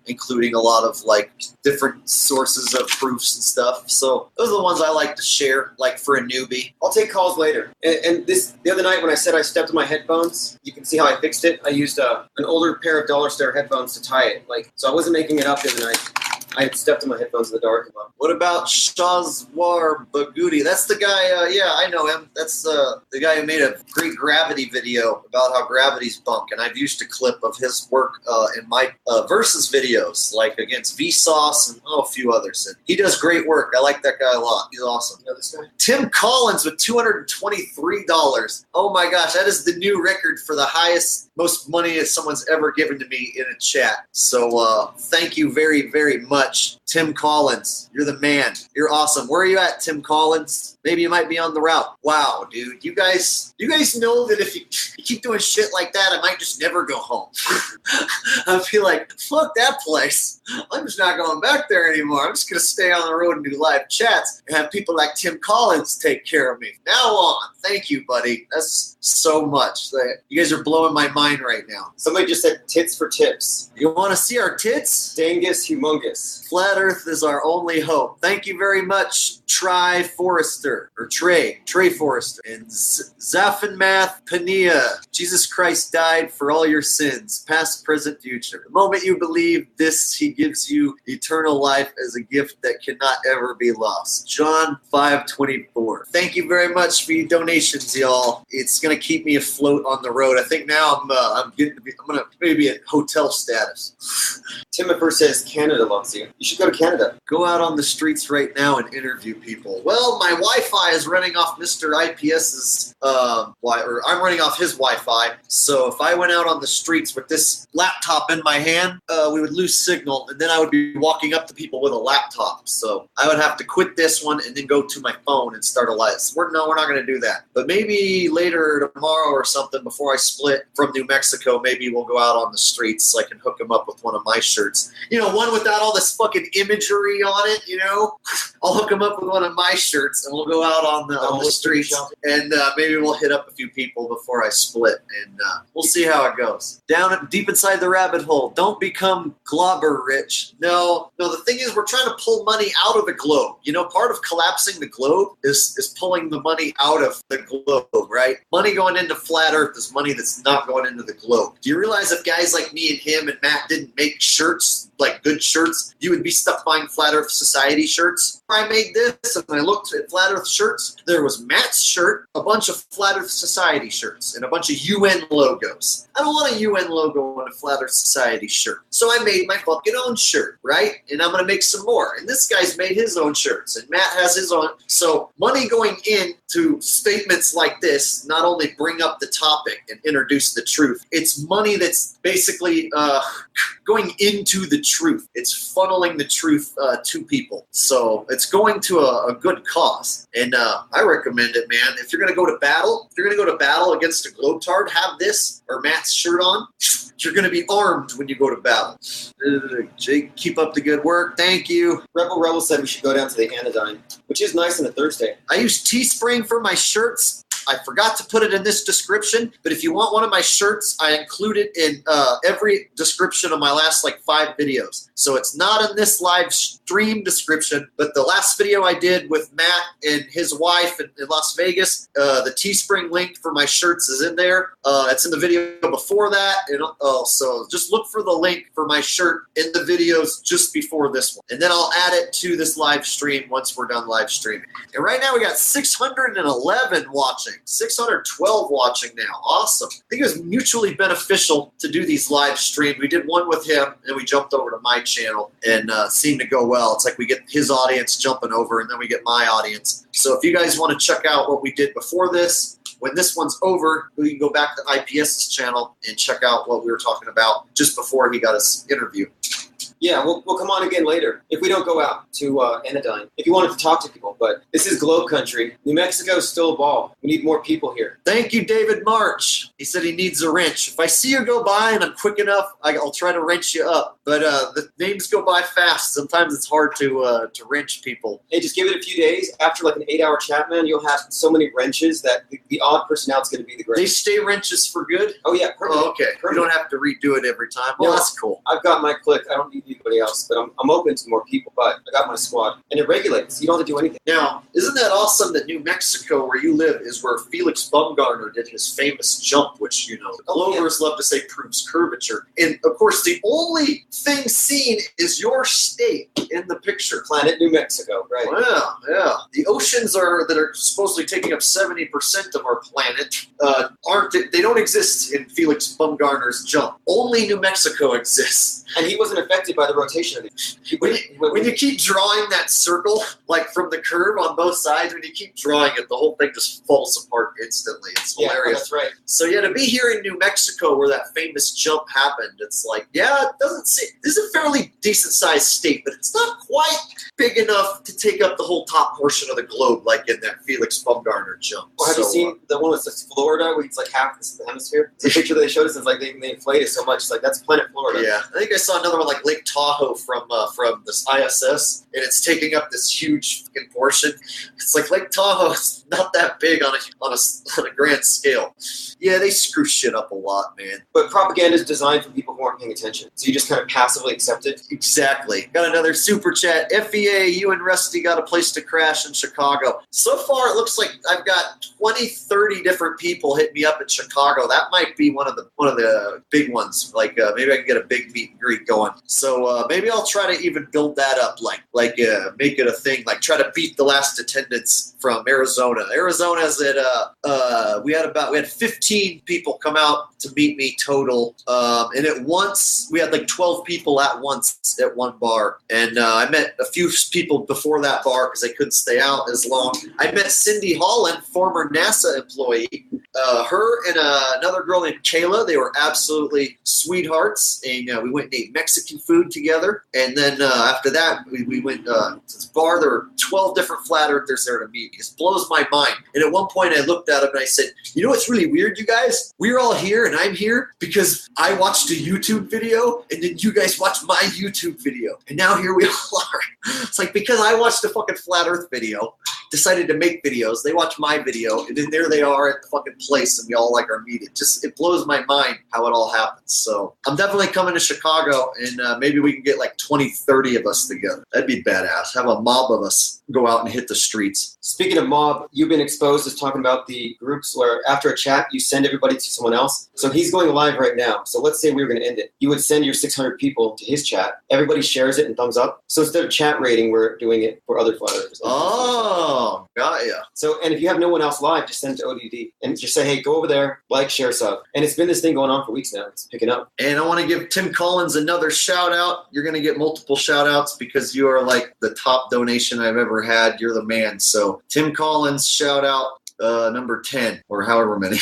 including a lot of like different sources of proofs and stuff. So those are the ones I like to share, like for a newbie. I'll take calls later. And the other night when I said I stepped on my headphones, you can see how I fixed it. I used an older pair of Dollar Star headphones to tie it. So I wasn't making it up the other night. I had stepped on my headphones in the dark. What about Shazwar Bagudi? That's the guy, yeah, I know him. That's the guy who made a great gravity video about how gravity's bunk. And I've used a clip of his work in my versus videos, like against Vsauce and a few others. And he does great work. I like that guy a lot. He's awesome. You know this guy? Tim Collins with $223. Oh my gosh, that is the new record for the highest, most money that someone's ever given to me in a chat. So thank you very, very much. Tim Collins, you're the man. You're awesome. Where are you at, Tim Collins? Maybe you might be on the route. Wow, dude. You guys know that if you keep doing shit like that, I might just never go home. I feel like, fuck that place. I'm just not going back there anymore. I'm just going to stay on the road and do live chats and have people like Tim Collins take care of me. Now on. Thank you, buddy. That's so much. You guys are blowing my mind right now. Somebody just said tits for tips. You want to see our tits? Dangus humongous. Flat Earth is our only hope. Thank you very much, Trey Forrester. And Zaffinmath Pania. Jesus Christ died for all your sins, past, present, future. The moment you believe this, he gives you eternal life as a gift that cannot ever be lost. John 5:24. Thank you very much for your donations, y'all. It's gonna keep me afloat on the road. I think now I'm gonna maybe be at hotel status. Timifer says Canada loves you. You should go to Canada. Go out on the streets right now and interview people. Well, my Wi-Fi is running off Mr. IPS's or I'm running off his Wi-Fi. So if I went out on the streets with this laptop in my hand, we would lose signal, and then I would be walking up to people with a laptop. So I would have to quit this one and then go to my phone and start a live. We're not going to do that. But maybe later tomorrow or something before I split from New Mexico, maybe we'll go out on the streets so I can hook him up with one of my shirts. You know, one without all this fucking imagery on it, you know? I'll hook him up with one of my shirts and we'll go out on the streets and maybe we'll hit up a few people before I split and we'll see how it goes. Down deep inside the rabbit hole. Don't become globber rich. No, the thing is we're trying to pull money out of the globe. You know, part of collapsing the globe is pulling the money out of the globe, right? Money going into Flat Earth is money that's not going into the globe. Do you realize if guys like me and him and Matt didn't make shirts, like good shirts, you would be stuck buying Flat Earth Society shirts? I made this and I looked at Flat Earth shirts. There was Matt's shirt, a bunch of Flat Earth Society shirts, and a bunch of UN logos. I don't want a UN logo on a Flat Earth Society shirt. So I made my fucking own shirt, right? And I'm going to make some more. And this guy's made his own shirts, and Matt has his own. So money going into statements like this not only bring up the topic and introduce the truth, it's money that's basically going into the truth. It's funneling the truth to people. So it's going to a good cause. And I recommend it, man. If you're going to go to battle, against a globetard, have this or Matt's shirt on. You're going to be armed when you go to battle. Jake, keep up the good work. Thank you. Rebel said we should go down to the Anodyne, which is nice on a Thursday. I use Teespring for my shirts. I forgot to put it in this description, but if you want one of my shirts, I include it in every description of my last 5 videos. So it's not in this live stream description, but the last video I did with Matt and his wife in Las Vegas, the Teespring link for my shirts is in there. It's in the video before that. And so just look for the link for my shirt in the videos just before this one. And then I'll add it to this live stream once we're done live streaming. And right now we got 611 watching. watching. 612 watching now. Awesome. I think it was mutually beneficial to do these live streams. We did one with him, and we jumped over to my channel, and seemed to go well. It's like we get his audience jumping over, and then we get my audience. So if you guys want to check out what we did before this, when this one's over, we can go back to IPS's channel and check out what we were talking about just before he got his interview. Yeah, we'll come on again later if we don't go out to Anodyne. If you wanted to talk to people, but this is Globe Country. New Mexico is still a ball. We need more people here. Thank you, David March. He said he needs a wrench. If I see you go by and I'm quick enough, I'll try to wrench you up. But the names go by fast. Sometimes it's hard to wrench people. Hey, just give it a few days. After like an 8-hour chat, man, you'll have so many wrenches that the odd person out's going to be the greatest. They stay wrenches for good? Oh, yeah. Permanent. Oh, okay. Permanent. You don't have to redo it every time. Well, No, that's cool. I've got my clique. I don't need anybody else, but I'm open to more people. But I got my squad, and it regulates. You don't have to do anything. Now, isn't that awesome that New Mexico, where you live, is where Felix Baumgartner did his famous jump, which, you know, Glovers love to say proves curvature. And, of course, the only thing seen is your state in the picture. Planet New Mexico, right? Wow, yeah. The oceans that are supposedly taking up 70% of our planet they don't exist in Felix Baumgartner's jump. Only New Mexico exists. And he wasn't affected by the rotation of it. When you keep drawing that circle, like from the curve on both sides, when you keep drawing it, the whole thing just falls apart instantly. It's hilarious. That's right. So yeah, to be here in New Mexico where that famous jump happened, it's like, yeah, it doesn't seem, this is a fairly decent sized state, but it's not quite big enough to take up the whole top portion of the globe like in that Felix Baumgartner jump. Well, have you seen the one with Florida where it's like half the hemisphere? It's a picture that they showed us. It's like they inflate it so much. It's like, that's planet Florida. Yeah, I think I saw another one like Lake Tahoe from this ISS, and it's taking up this huge fucking portion. It's like Lake Tahoe is not that big on a grand scale. Yeah, they screw shit up a lot, man. But propaganda is designed for people who aren't paying attention. So you just kind of passively accept it. Exactly. Got another super chat. FEA, you and Rusty got a place to crash in Chicago. So far, it looks like I've got 20, 30 different people hit me up in Chicago. That might be one of the big ones. Like maybe I can get a big meet and greet going. So maybe I'll try to even build that up, like make it a thing. Like try to beat the last attendance from Arizona. Arizona's at we had 15 people come out to meet me total, and at once we had like 12 people at once at one bar, and I met a few people before that bar because they couldn't stay out as long. I met Cindy Holland, former NASA employee. Her and another girl named Kayla, they were absolutely sweethearts, and we went and ate Mexican food together. And then after that, we went to this bar. There were 12 different flat earthers there to meet. It blows my mind. And at one point, I looked at them and I said, "You know what's really weird, you guys? We're all here, and I'm here because I watched a YouTube video, and then you guys watched my YouTube video, and now here we all are." It's like because I watched a fucking flat Earth video, decided to make videos. They watch my video, and then there they are at the fucking place, and we all like our meeting. It blows my mind how it all happens. So I'm definitely coming to Chicago, and maybe we can get like 20, 30 of us together. That'd be badass. Have a mob of us go out and hit the streets. Speaking of mob, you've been exposed as talking about the groups where after a chat, you send everybody to someone else. So he's going live right now. So let's say we were going to end it. You would send your 600 people to his chat. Everybody shares it and thumbs up. So instead of chat rating, we're doing it for other flat earthers. Oh, got ya. So, and if you have no one else live, just send it to ODD and just say, hey, go over there, like, share, sub. And it's been this thing going on for weeks now. It's picking up. And I want to give Tim Collins another shout out. You're going to get multiple shout outs because you are like the top donation I've ever had. You're the man. So Tim Collins, shout out. Number 10 or however many.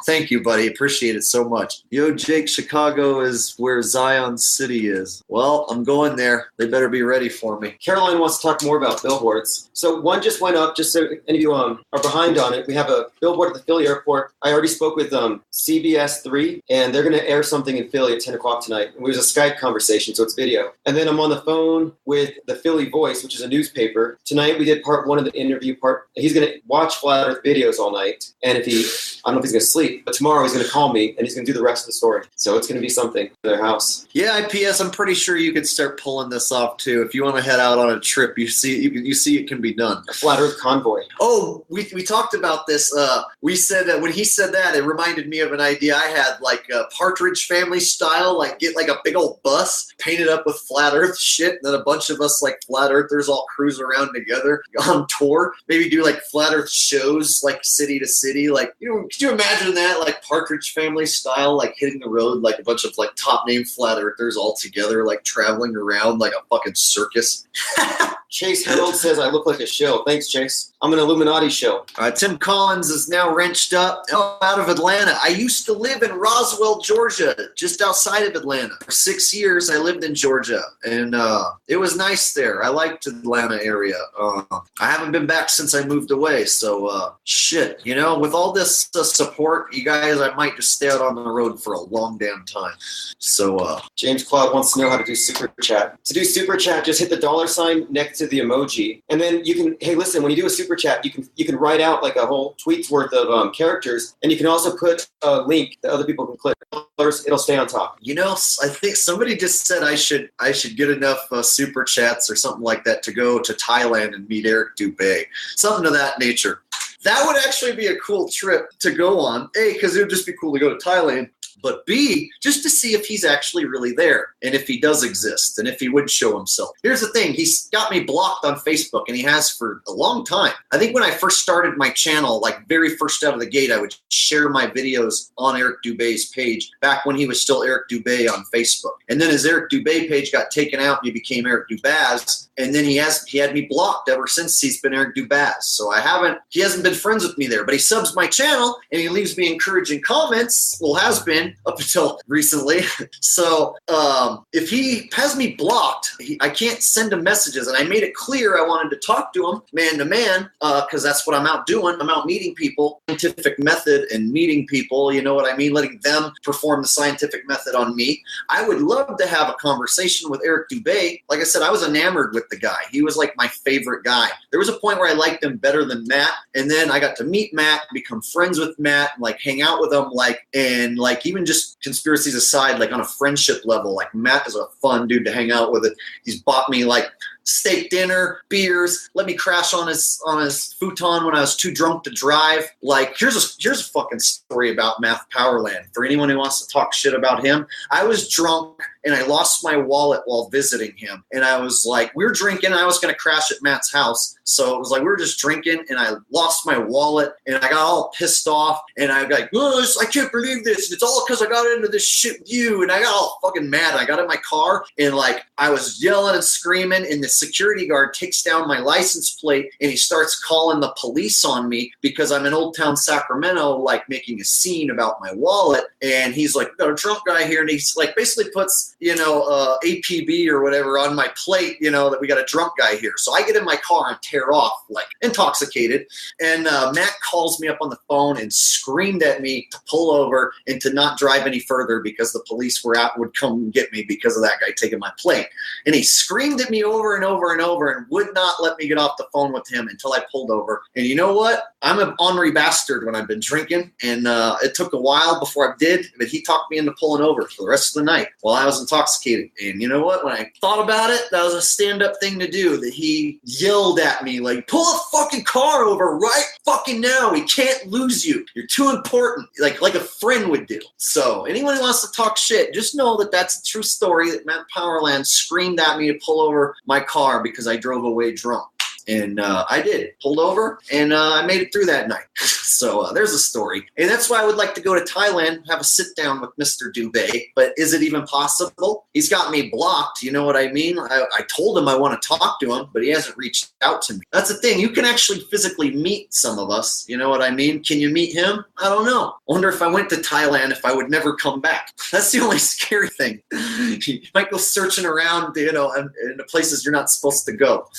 Thank you, buddy. Appreciate it so much. Yo, Jake, Chicago is where Zion City is. Well, I'm going there. They better be ready for me. Caroline wants to talk more about billboards. So one just went up, just so any of you are behind on it. We have a billboard at the Philly airport. I already spoke with CBS 3, and they're going to air something in Philly at 10 o'clock tonight. It was a Skype conversation, so it's video. And then I'm on the phone with the Philly Voice, which is a newspaper. Tonight we did part one of the interview part. He's going to watch Flat Earth videos all night, and if I don't know if he's going to sleep, but tomorrow he's going to call me and he's going to do the rest of the story. So it's going to be something in their house. Yeah, IPS, I'm pretty sure you could start pulling this off too. If you want to head out on a trip, you see it can be done. A Flat Earth convoy. Oh, we talked about this. We said that when he said that, it reminded me of an idea I had, like Partridge Family style, like get like a big old bus painted up with Flat Earth shit, and then a bunch of us like Flat Earthers all cruise around together on tour. Maybe do like Flat Earth shows moves like city to city. Like, could you imagine that? Like Partridge Family style, like hitting the road like a bunch of like top name flat earthers all together, like traveling around like a fucking circus. Chase Harold says I look like a shill. Thanks, Chase. I'm an Illuminati shill. Tim Collins is now wrenched up out of Atlanta. I used to live in Roswell, Georgia, just outside of Atlanta. For 6 years, I lived in Georgia, and it was nice there. I liked the Atlanta area. I haven't been back since I moved away, so shit. With all this support, you guys, I might just stay out on the road for a long damn time. So James Cloud wants to know how to do super chat. To do super chat, just hit the $sign next to the emoji, and then you can. Hey, listen, when you do a super chat, you can write out like a whole tweet's worth of characters, and you can also put a link that other people can click. It'll stay on top. I think somebody just said I should get enough super chats or something like that to go to Thailand and meet Eric Dubé, something of that nature. That would actually be a cool trip to go on. A, because it would just be cool to go to Thailand. But B, just to see if he's actually really there and if he does exist and if he would show himself. Here's the thing. He's got me blocked on Facebook, and he has for a long time. I think when I first started my channel, like very first out of the gate, I would share my videos on Eric Dubé's page back when he was still Eric Dubé on Facebook. And then his Eric Dubé page got taken out and he became Eric Dubaz. And then he had me blocked ever since he's been Eric Dubaz. So he hasn't been friends with me there, but he subs my channel and he leaves me encouraging comments. Well, has been up until recently. So if he has me blocked, I can't send him messages. And I made it clear I wanted to talk to him man to man, because that's what I'm out doing. I'm out meeting people, scientific method and meeting people, you know what I mean? Letting them perform the scientific method on me. I would love to have a conversation with Eric Dubé. Like I said, I was enamored with the guy. He was like my favorite guy. There was a point where I liked him better than Matt. And then I got to meet Matt, become friends with Matt, and like hang out with him, and even just conspiracies aside, like on a friendship level, like Matt is a fun dude to hang out with. He's bought me like steak dinner, beers, let me crash on his futon when I was too drunk to drive. Like, here's a fucking story about Math Powerland. For anyone who wants to talk shit about him, I was drunk and I lost my wallet while visiting him. And I was like, we were drinking, I was going to crash at Matt's house. So it was like, we were just drinking and I lost my wallet and I got all pissed off and I got like, I can't believe this. It's all because I got into this shit with you. And I got all fucking mad. I got in my car and like, I was yelling and screaming, and the security guard takes down my license plate and he starts calling the police on me because I'm in Old Town Sacramento, like making a scene about my wallet. And he's like, got a drunk guy here. And he's like, basically puts, APB or whatever on my plate, that we got a drunk guy here. So I get in my car and tear off, like intoxicated. And Matt calls me up on the phone and screamed at me to pull over and to not drive any further because the police would come get me because of that guy taking my plate. And he screamed at me over and over and over and would not let me get off the phone with him until I pulled over. And you know what? I'm an ornery bastard when I've been drinking. And it took a while before I did, but he talked me into pulling over for the rest of the night while I was intoxicated. And you know what? When I thought about it, that was a stand-up thing to do. That he yelled at me like, pull a fucking car over right fucking now. We can't lose you. You're too important. Like a friend would do. So anyone who wants to talk shit, just know that that's a true story, that Matt Powerland screamed at me to pull over my car because I drove away drunk. And I did. Pulled over, and I made it through that night. So there's a story. And that's why I would like to go to Thailand, have a sit-down with Mr. Dubé. But is it even possible? He's got me blocked, you know what I mean? I told him I want to talk to him, but he hasn't reached out to me. That's the thing. You can actually physically meet some of us, you know what I mean? Can you meet him? I don't know. I wonder if I went to Thailand, if I would never come back. That's the only scary thing. You might go searching around, in the places you're not supposed to go.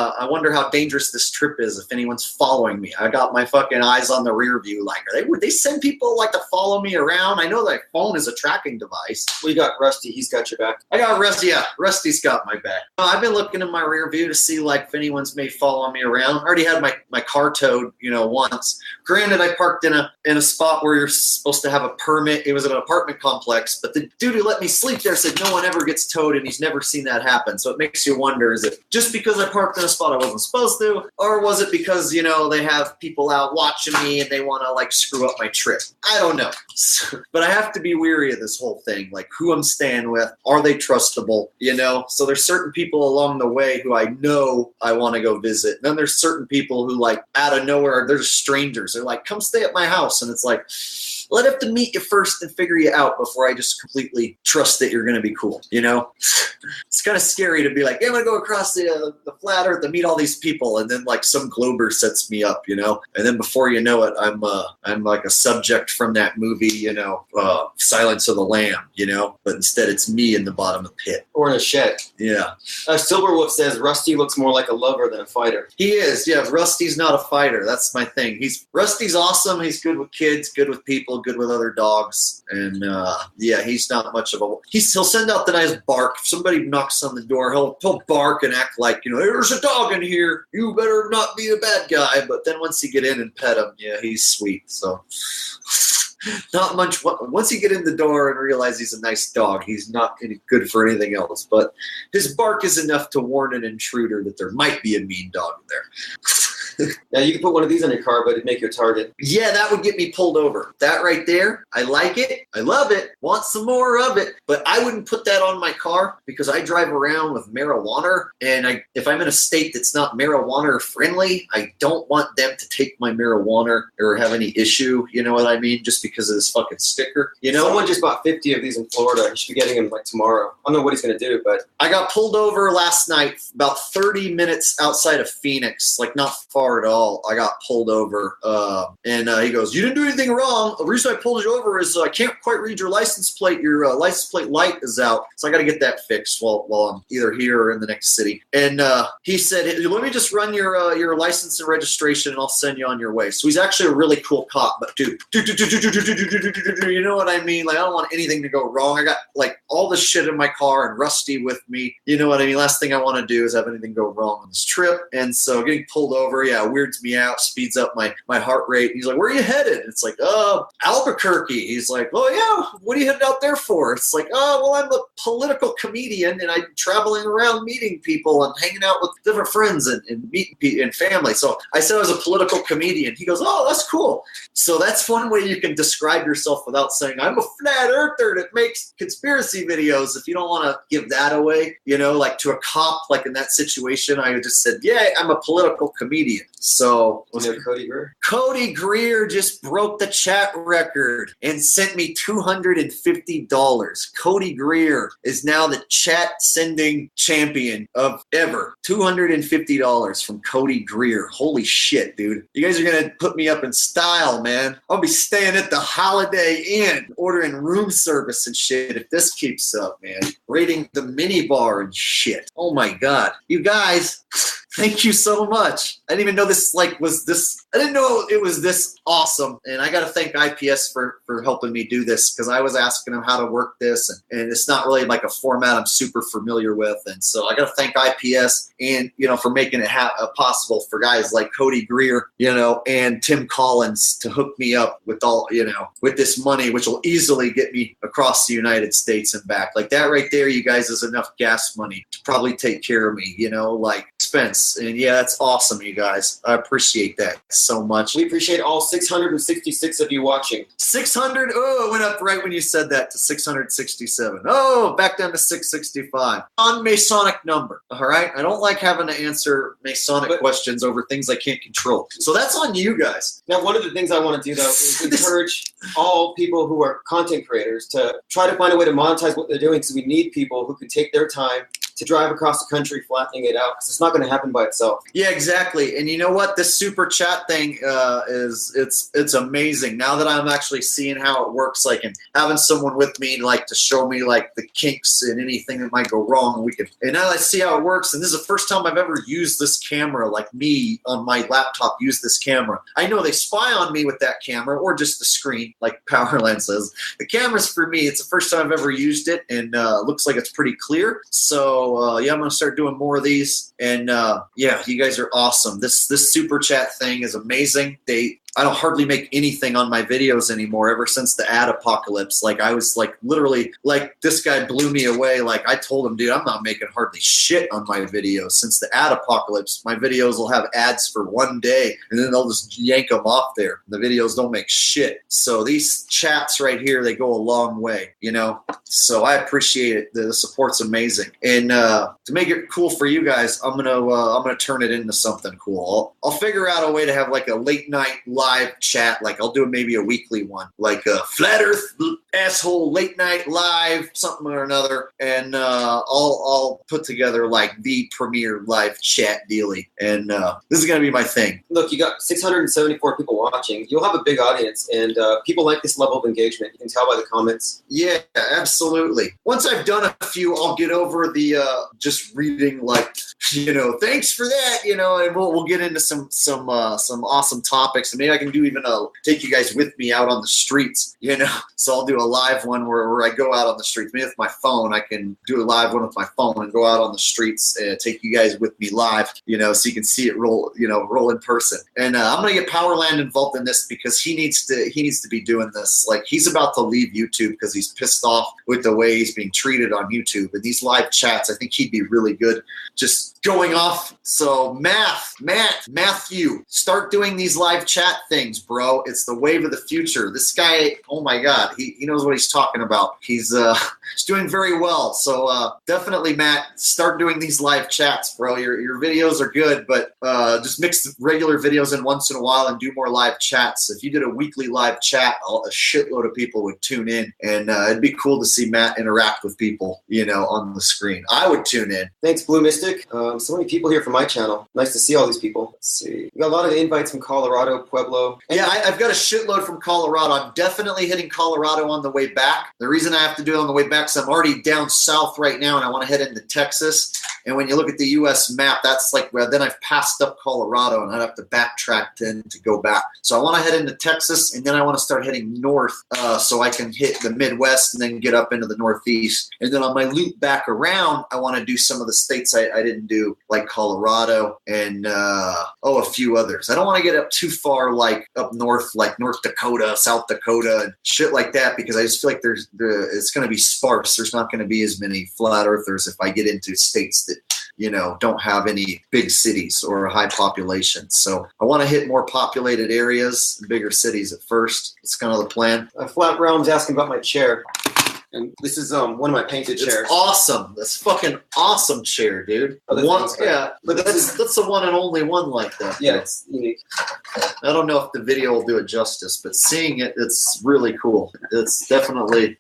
I wonder how dangerous this trip is if anyone's following me. I got my fucking eyes on the rear view. Like, would they send people like to follow me around? I know that phone is a tracking device. We got Rusty. He's got your back. I got Rusty. Yeah, Rusty's got my back. I've been looking in my rear view to see like if anyone's may follow me around. I already had my car towed, once. Granted, I parked in a spot where you're supposed to have a permit. It was an apartment complex, but the dude who let me sleep there said no one ever gets towed, and he's never seen that happen. So it makes you wonder: is it just because I parked in in a spot I wasn't supposed to? Or was it because, they have people out watching me and they want to like screw up my trip? I don't know. But I have to be weary of this whole thing. Like who I'm staying with, are they trustable? So there's certain people along the way who I know I want to go visit. And then there's certain people who like out of nowhere, they're just strangers. They're like, come stay at my house. And it's like, well, I'd have to meet you first and figure you out before I just completely trust that you're going to be cool. It's kind of scary to be like, hey, I'm going to go across the flat earth and meet all these people. And then like some glober sets me up, and then before you know it, I'm like a subject from that movie, Silence of the Lamb, but instead it's me in the bottom of the pit. Or in a shed. Yeah. Silverwolf says Rusty looks more like a lover than a fighter. He is. Yeah. Rusty's not a fighter. That's my thing. Rusty's awesome. He's good with kids, good with people, good with other dogs. And he's not much of he'll send out the nice bark. If somebody knocks on the door, he'll bark and act like, there's a dog in here. You better not be a bad guy. But then once you get in and pet him, yeah, he's sweet. So not much. Once you get in the door and realize he's a nice dog, he's not any good for anything else. But his bark is enough to warn an intruder that there might be a mean dog in there. Now, you can put one of these on your car, but it'd make you a target. Yeah, that would get me pulled over. That right there, I like it. I love it. Want some more of it. But I wouldn't put that on my car because I drive around with marijuana. And if I'm in a state that's not marijuana friendly, I don't want them to take my marijuana or have any issue. You know what I mean? Just because of this fucking sticker. Someone just bought 50 of these in Florida. He should be getting them like tomorrow. I don't know what he's going to do, but I got pulled over last night about 30 minutes outside of Phoenix, like not far at all. I got pulled over, and he goes, "You didn't do anything wrong. The reason I pulled you over is I can't quite read your license plate. Your license plate light is out, so I got to get that fixed while I'm either here or in the next city." And he said, "Hey, let me just run your license and registration, and I'll send you on your way." So he's actually a really cool cop, but dude, you know what I mean? Like I don't want anything to go wrong. I got like all this shit in my car and Rusty with me. You know what I mean? Last thing I want to do is have anything go wrong on this trip. And so getting pulled over, yeah, weirds me out, speeds up my heart rate. He's like, "Where are you headed?" It's like, Albuquerque. He's like, "Oh yeah, what are you heading out there for?" It's like, "Oh, well, I'm a political comedian and I'm traveling around meeting people and hanging out with different friends and meeting people and family." So I said I was a political comedian. He goes, "Oh, that's cool." So that's one way you can describe yourself without saying, "I'm a flat earther that makes conspiracy videos." If you don't want to give that away, like to a cop, like in that situation, I just said, "Yeah, I'm a political comedian." So was it Cody Greer? Cody Greer just broke the chat record and sent me $250. Cody Greer is now the chat sending champion of ever. $250 from Cody Greer. Holy shit, dude. You guys are going to put me up in style, man. I'll be staying at the Holiday Inn, ordering room service and shit if this keeps up, man. Rating the minibar and shit. Oh my God. You guys, thank you so much. I didn't even know I didn't know it was this awesome. And I got to thank IPS for helping me do this because I was asking them how to work this. And it's not really like a format I'm super familiar with. And so I got to thank IPS and, for making it possible for guys like Cody Greer, and Tim Collins to hook me up with all, with this money, which will easily get me across the United States and back. Like that right there, you guys, is enough gas money to probably take care of me, like expense. And yeah, that's awesome, you guys. I appreciate that so much. We appreciate all 666 of you watching. 600. Oh, it went up right when you said that to 667. Oh, back down to 665. Non-Masonic number. All right. I don't like having to answer Masonic questions over things I can't control. So that's on you guys. Now, one of the things I want to do, though, is encourage all people who are content creators to try to find a way to monetize what they're doing, because we need people who can take their time to drive across the country flattening it out, because it's not going to happen by itself. Yeah, exactly. And you know what? This super chat thing it's amazing. Now that I'm actually seeing how it works, like, and having someone with me, like, to show me like the kinks and anything that might go wrong, and now I see how it works. And this is the first time I've ever used this camera, like me on my laptop use this camera. I know they spy on me with that camera or just the screen, like Powerland says. The camera's for me. It's the first time I've ever used it, and looks like it's pretty clear. So yeah, I'm gonna start doing more of these, and yeah, you guys are awesome. This super chat thing is amazing. I don't hardly make anything on my videos anymore ever since the ad apocalypse. Like I was like literally like this guy blew me away. Like I told him, dude, I'm not making hardly shit on my videos since the ad apocalypse. My videos will have ads for one day and then they'll just yank them off there. The videos don't make shit. So these chats right here, they go a long way, you know? So I appreciate it. The support's amazing. And to make it cool for you guys, I'm gonna turn it into something cool. I'll figure out a way to have like a late night live chat. Like I'll do maybe a weekly one, like a flat Earth asshole late night live something or another, and I'll put together like the premier live chat dealie. And this is gonna be my thing. Look, you got 674 people watching. You'll have a big audience, and people like this level of engagement. You can tell by the comments. Yeah, absolutely. Once I've done a few, I'll get over the just reading like, you know, thanks for that, you know, and we'll get into some awesome topics, and maybe I can do even take you guys with me out on the streets, you know. So I'll do a live one where I go out on the streets. Maybe with my phone, I can do a live one with my phone and go out on the streets and take you guys with me live, you know, so you can see it roll in person. And I'm gonna get Powerland involved in this because he needs to be doing this. Like he's about to leave YouTube because he's pissed off with the way he's being treated on YouTube. And these live chats, I think he'd be really good just going off. So Matthew, start doing these live chat things, bro. It's the wave of the future. This guy, oh my God, he knows what he's talking about. He's doing very well. So definitely, Matt, start doing these live chats, bro. Your videos are good, but just mix the regular videos in once in a while and do more live chats. If you did a weekly live chat, a shitload of people would tune in, and it'd be cool to see Matt interact with people, you know, on the screen. I would tune in. Thanks, Blue Mystic. So many people here from my channel. Nice to see all these people. Let's see. We got a lot of invites from Colorado, Pueblo. Yeah, I've got a shitload from Colorado. I'm definitely hitting Colorado on the way back. The reason I have to do it on the way back is I'm already down south right now, and I want to head into Texas. And when you look at the U.S. map, that's like where then I've passed up Colorado, and I'd have to backtrack to go back. So I want to head into Texas, and then I want to start heading north so I can hit the Midwest and then get up into the Northeast. And then on my loop back around, I want to do some of the states I didn't do, like Colorado and a few others. I don't want to get up too far, like up north, like North Dakota, South Dakota, and shit like that, because I just feel like it's going to be sparse. There's not going to be as many flat earthers if I get into states that, you know, don't have any big cities or a high population. So I want to hit more populated areas, bigger cities at first. It's kind of the plan. Flat Realm's asking about my chair. And this is one of my painted chairs. It's awesome. That's fucking awesome chair, dude. Yeah, but that's the one and only one like that. Yeah, it's unique. I don't know if the video will do it justice, but seeing it, it's really cool. It's definitely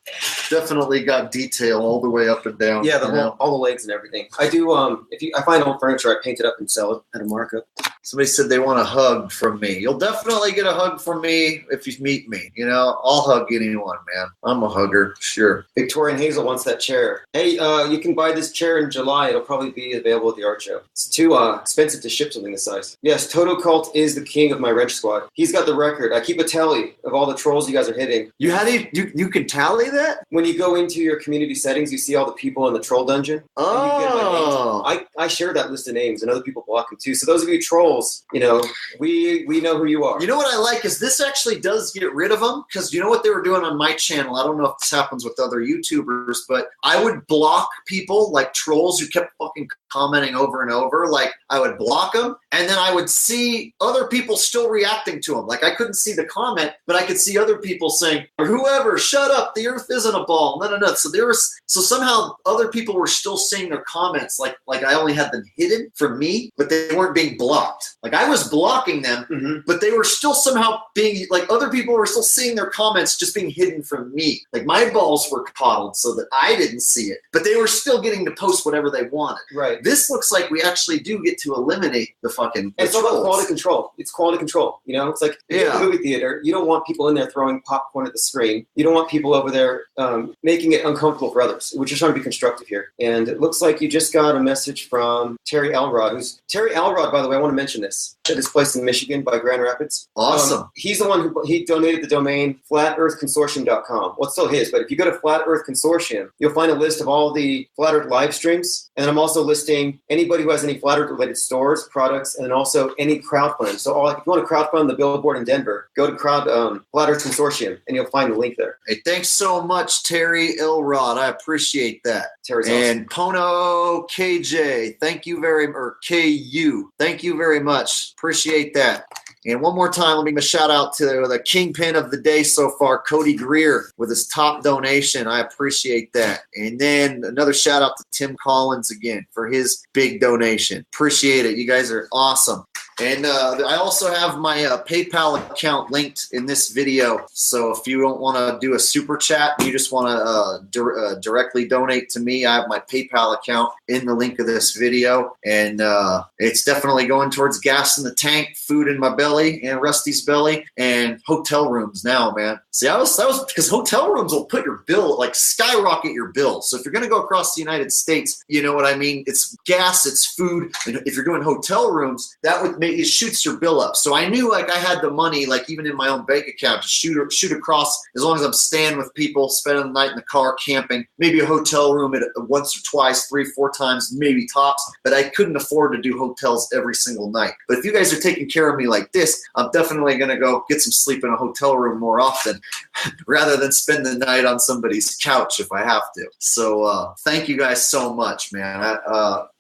got detail all the way up and down. Yeah, all the legs and everything. I do. I find old furniture, I paint it up and sell it at a markup. Somebody said they want a hug from me. You'll definitely get a hug from me if you meet me. You know, I'll hug anyone, man. I'm a hugger, sure. Victorian Hazel wants that chair. Hey, you can buy this chair in July. It'll probably be available at the art show. It's too expensive to ship something this size. Yes, Toto Cult is the king of my wrench squad. He's got the record. I keep a tally of all the trolls you guys are hitting. You can tally that? When you go into your community settings, you see all the people in the troll dungeon. Oh. I share that list of names, and other people block them too. So those of you trolls, you know, we know who you are. You know what I like is this actually does get rid of them, because you know what they were doing on my channel? I don't know if this happens with other YouTubers, but I would block people like trolls who kept fucking commenting over and over. Like I would block them, and then I would see other people still reacting to them. Like I couldn't see the comment, but I could see other people saying, "Whoever, shut up! The Earth isn't a ball." No. So somehow other people were still seeing their comments. Like I only had them hidden from me, but they weren't being blocked. Like I was blocking them, but they were still somehow being like other people were still seeing their comments just being hidden from me. Like my balls were coddled so that I didn't see it, but they were still getting to post whatever they wanted. Right. This looks like we actually do get to eliminate the fucking. It's all about quality control. It's quality control. You know, it's like in the movie theater. You don't want people in there throwing popcorn at the screen. You don't want people over there making it uncomfortable for others. We're just trying to be constructive here. And it looks like you just got a message from Terry Alrod. Terry Alrod, by the way, I want to mention this. at this place in Michigan by Grand Rapids. Awesome. He's the one he donated the domain flatearthconsortium.com. Well, it's still his, but if you go to Flat Earth Consortium, you'll find a list of all the Flat Earth live streams. And I'm also listing anybody who has any Flat Earth related stores, products, and also any crowdfund. So if you want to crowdfund the billboard in Denver, go to Flat Earth Consortium and you'll find the link there. Hey, thanks so much, Terry Elrod. I appreciate that. Terry's and awesome. Pono KJ, thank you or KU. Thank you very much. Appreciate that. And one more time, let me give a shout out to the kingpin of the day so far, Cody Greer, with his top donation. I appreciate that. And then another shout out to Tim Collins again for his big donation. Appreciate it. You guys are awesome. And I also have my PayPal account linked in this video. So if you don't want to do a super chat, you just want to directly donate to me, I have my PayPal account in the link of this video. And it's definitely going towards gas in the tank, food in my belly and Rusty's belly, and hotel rooms now, man. See, that was because hotel rooms will put your bill, like skyrocket your bill. So if you're going to go across the United States, you know what I mean? It's gas, it's food. And if you're doing hotel rooms, that would make it shoots your bill up. So I knew like I had the money, like even in my own bank account, to shoot across as long as I'm staying with people, spending the night in the car, camping, maybe a hotel room at once or twice, 3-4 times, maybe tops. But I couldn't afford to do hotels every single night. But if you guys are taking care of me like this, I'm definitely going to go get some sleep in a hotel room more often rather than spend the night on somebody's couch if I have to. So thank you guys so much, man.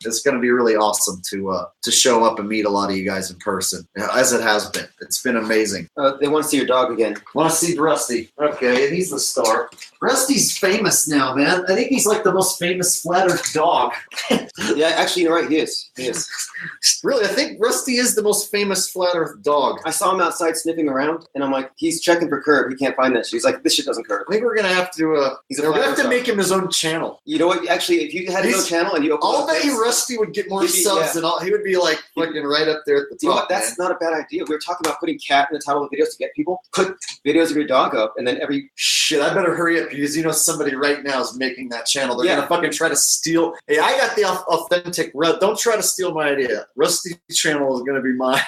It's going to be really awesome to show up and meet a lot of you guys in person, as it has been. It's been amazing. They want to see your dog again. Want to see Rusty. Okay, and he's the star. Rusty's famous now, man. I think he's like the most famous flat earth dog. Yeah, actually, you're right. He is. He is. Really, I think Rusty is the most famous flat earth dog. I saw him outside sniffing around, and I'm like, he's checking for curb. He can't find that shit. He's like, this shit doesn't curb. I think we're gonna have to. We're gonna have to make him his own channel. You know what? Actually, if you had his own channel and you open I'll bet you Rusty would get more subs than all. He would be like fucking right up there at the top. You know what? That's not a bad idea. We were talking about putting cat in the title of videos to get people. Put videos of your dog up, and then every shit. I better hurry up because you know somebody right now is making that channel. They're gonna fucking try to steal. Hey, I got the authentic. Don't try to steal my idea. Rusty's channel is gonna be mine.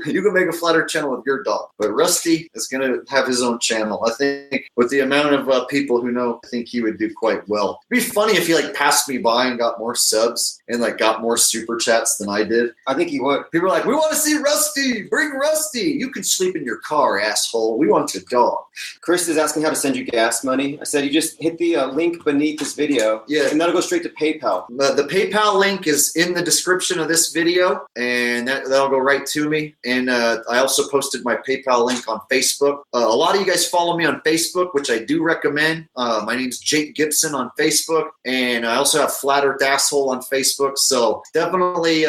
You can make a flat earth channel with your dog, but Rusty is gonna have his own channel. I think with the amount of people who know, I think he would do quite well. It'd be funny if he like passed me by and got more subs and like got more super chats than I did. I think he would. People are like, we want to see Rusty. Bring Rusty. You can sleep in your car, asshole. We want your dog. Chris is asking how to send you gas money. I said you just hit the link beneath this video. Yeah, and that'll go straight to PayPal. The PayPal link is in the description of this video, and that'll go right to me. And I also posted my PayPal link on Facebook. A lot of you guys follow me on Facebook, which I do recommend. My name's Jake Gibson on Facebook, and I also have Flat Earth Asshole on Facebook. So definitely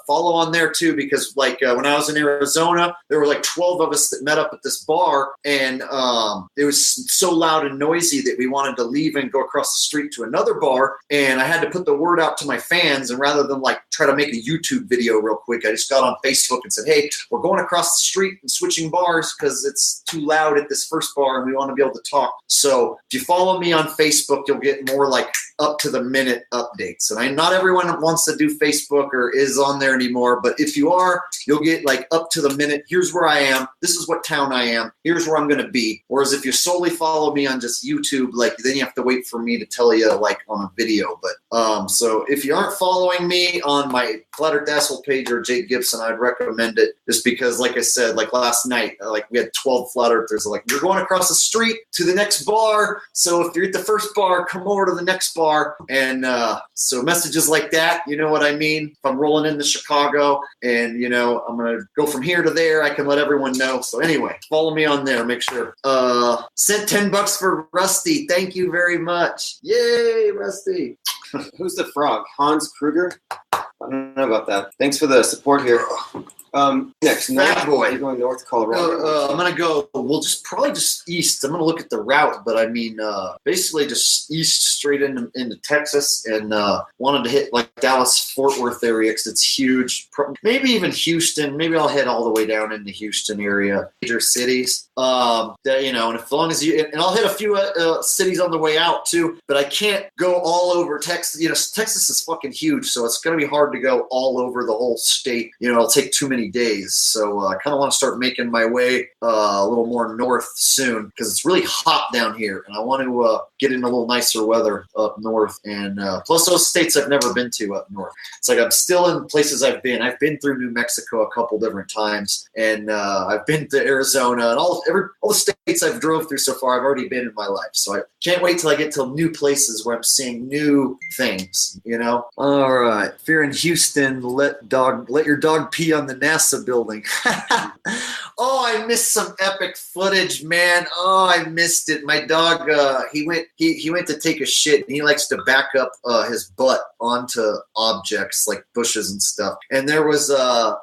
follow on there too, because like when I was in Arizona, there were like 12 of us that met up at this bar, and it was so loud and noisy that we wanted to leave and go across the street to another bar. And I had to put the word out to my fans, and rather than like try to make a YouTube video real quick, I just got on Facebook and said, hey, we're going across the street and switching bars because it's too loud at this first bar and we want to be able to talk. So if you follow me on Facebook, you'll get more like up to the minute updates. And not everyone wants to do Facebook or is on there anymore, but if you are, you'll get like up to the minute. Here's where I am. This is what town I am. Here's where I'm going to be. Whereas if you solely follow me on just YouTube, like then you have to wait for me to tell you like on a video. But so if you aren't following me on my Flat Earth Asshole page or Jake Gibson, I'd recommend it just because, like I said, like last night, like we had 12 Flat Earthers. Like, you're going across the street to the next bar. So if you're at the first bar, come over to the next bar. And so messages like that, you know what I mean? If I'm rolling into Chicago and, you know, I'm going to go from here to there, I can let everyone know. So anyway, follow me on there. Make sure. Sent $10 for Rusty. Thank you very much. Yay, Rusty. Who's the frog? Hans Kruger? I don't know about that. Thanks for the support here. Next, Fat boy. You're going north Colorado. I'm gonna go. We'll probably just east. I'm gonna look at the route, but I mean, basically just east straight into Texas, and wanted to hit like Dallas Fort Worth area because it's huge. Maybe even Houston. Maybe I'll head all the way down into Houston area, major cities. You know, and as long as you, and I'll hit a few cities on the way out too. But I can't go all over Texas. You know, Texas is fucking huge, so it's gonna be hard to go all over the whole state. You know, it'll take too many many days. So I kind of want to start making my way a little more north soon because it's really hot down here, and I want to get in a little nicer weather up north. And plus those states I've never been to up north. It's like I'm still in places I've been. I've been through New Mexico a couple different times, and I've been to Arizona, and all the states I've drove through so far I've already been in my life. So I can't wait till I get to new places where I'm seeing new things, you know? All right. If you're in Houston, let your dog pee on the NASA building. Oh, I missed some epic footage, man. Oh, I missed it. My dog, he went to take a shit, and he likes to back up his butt onto objects like bushes and stuff. And there was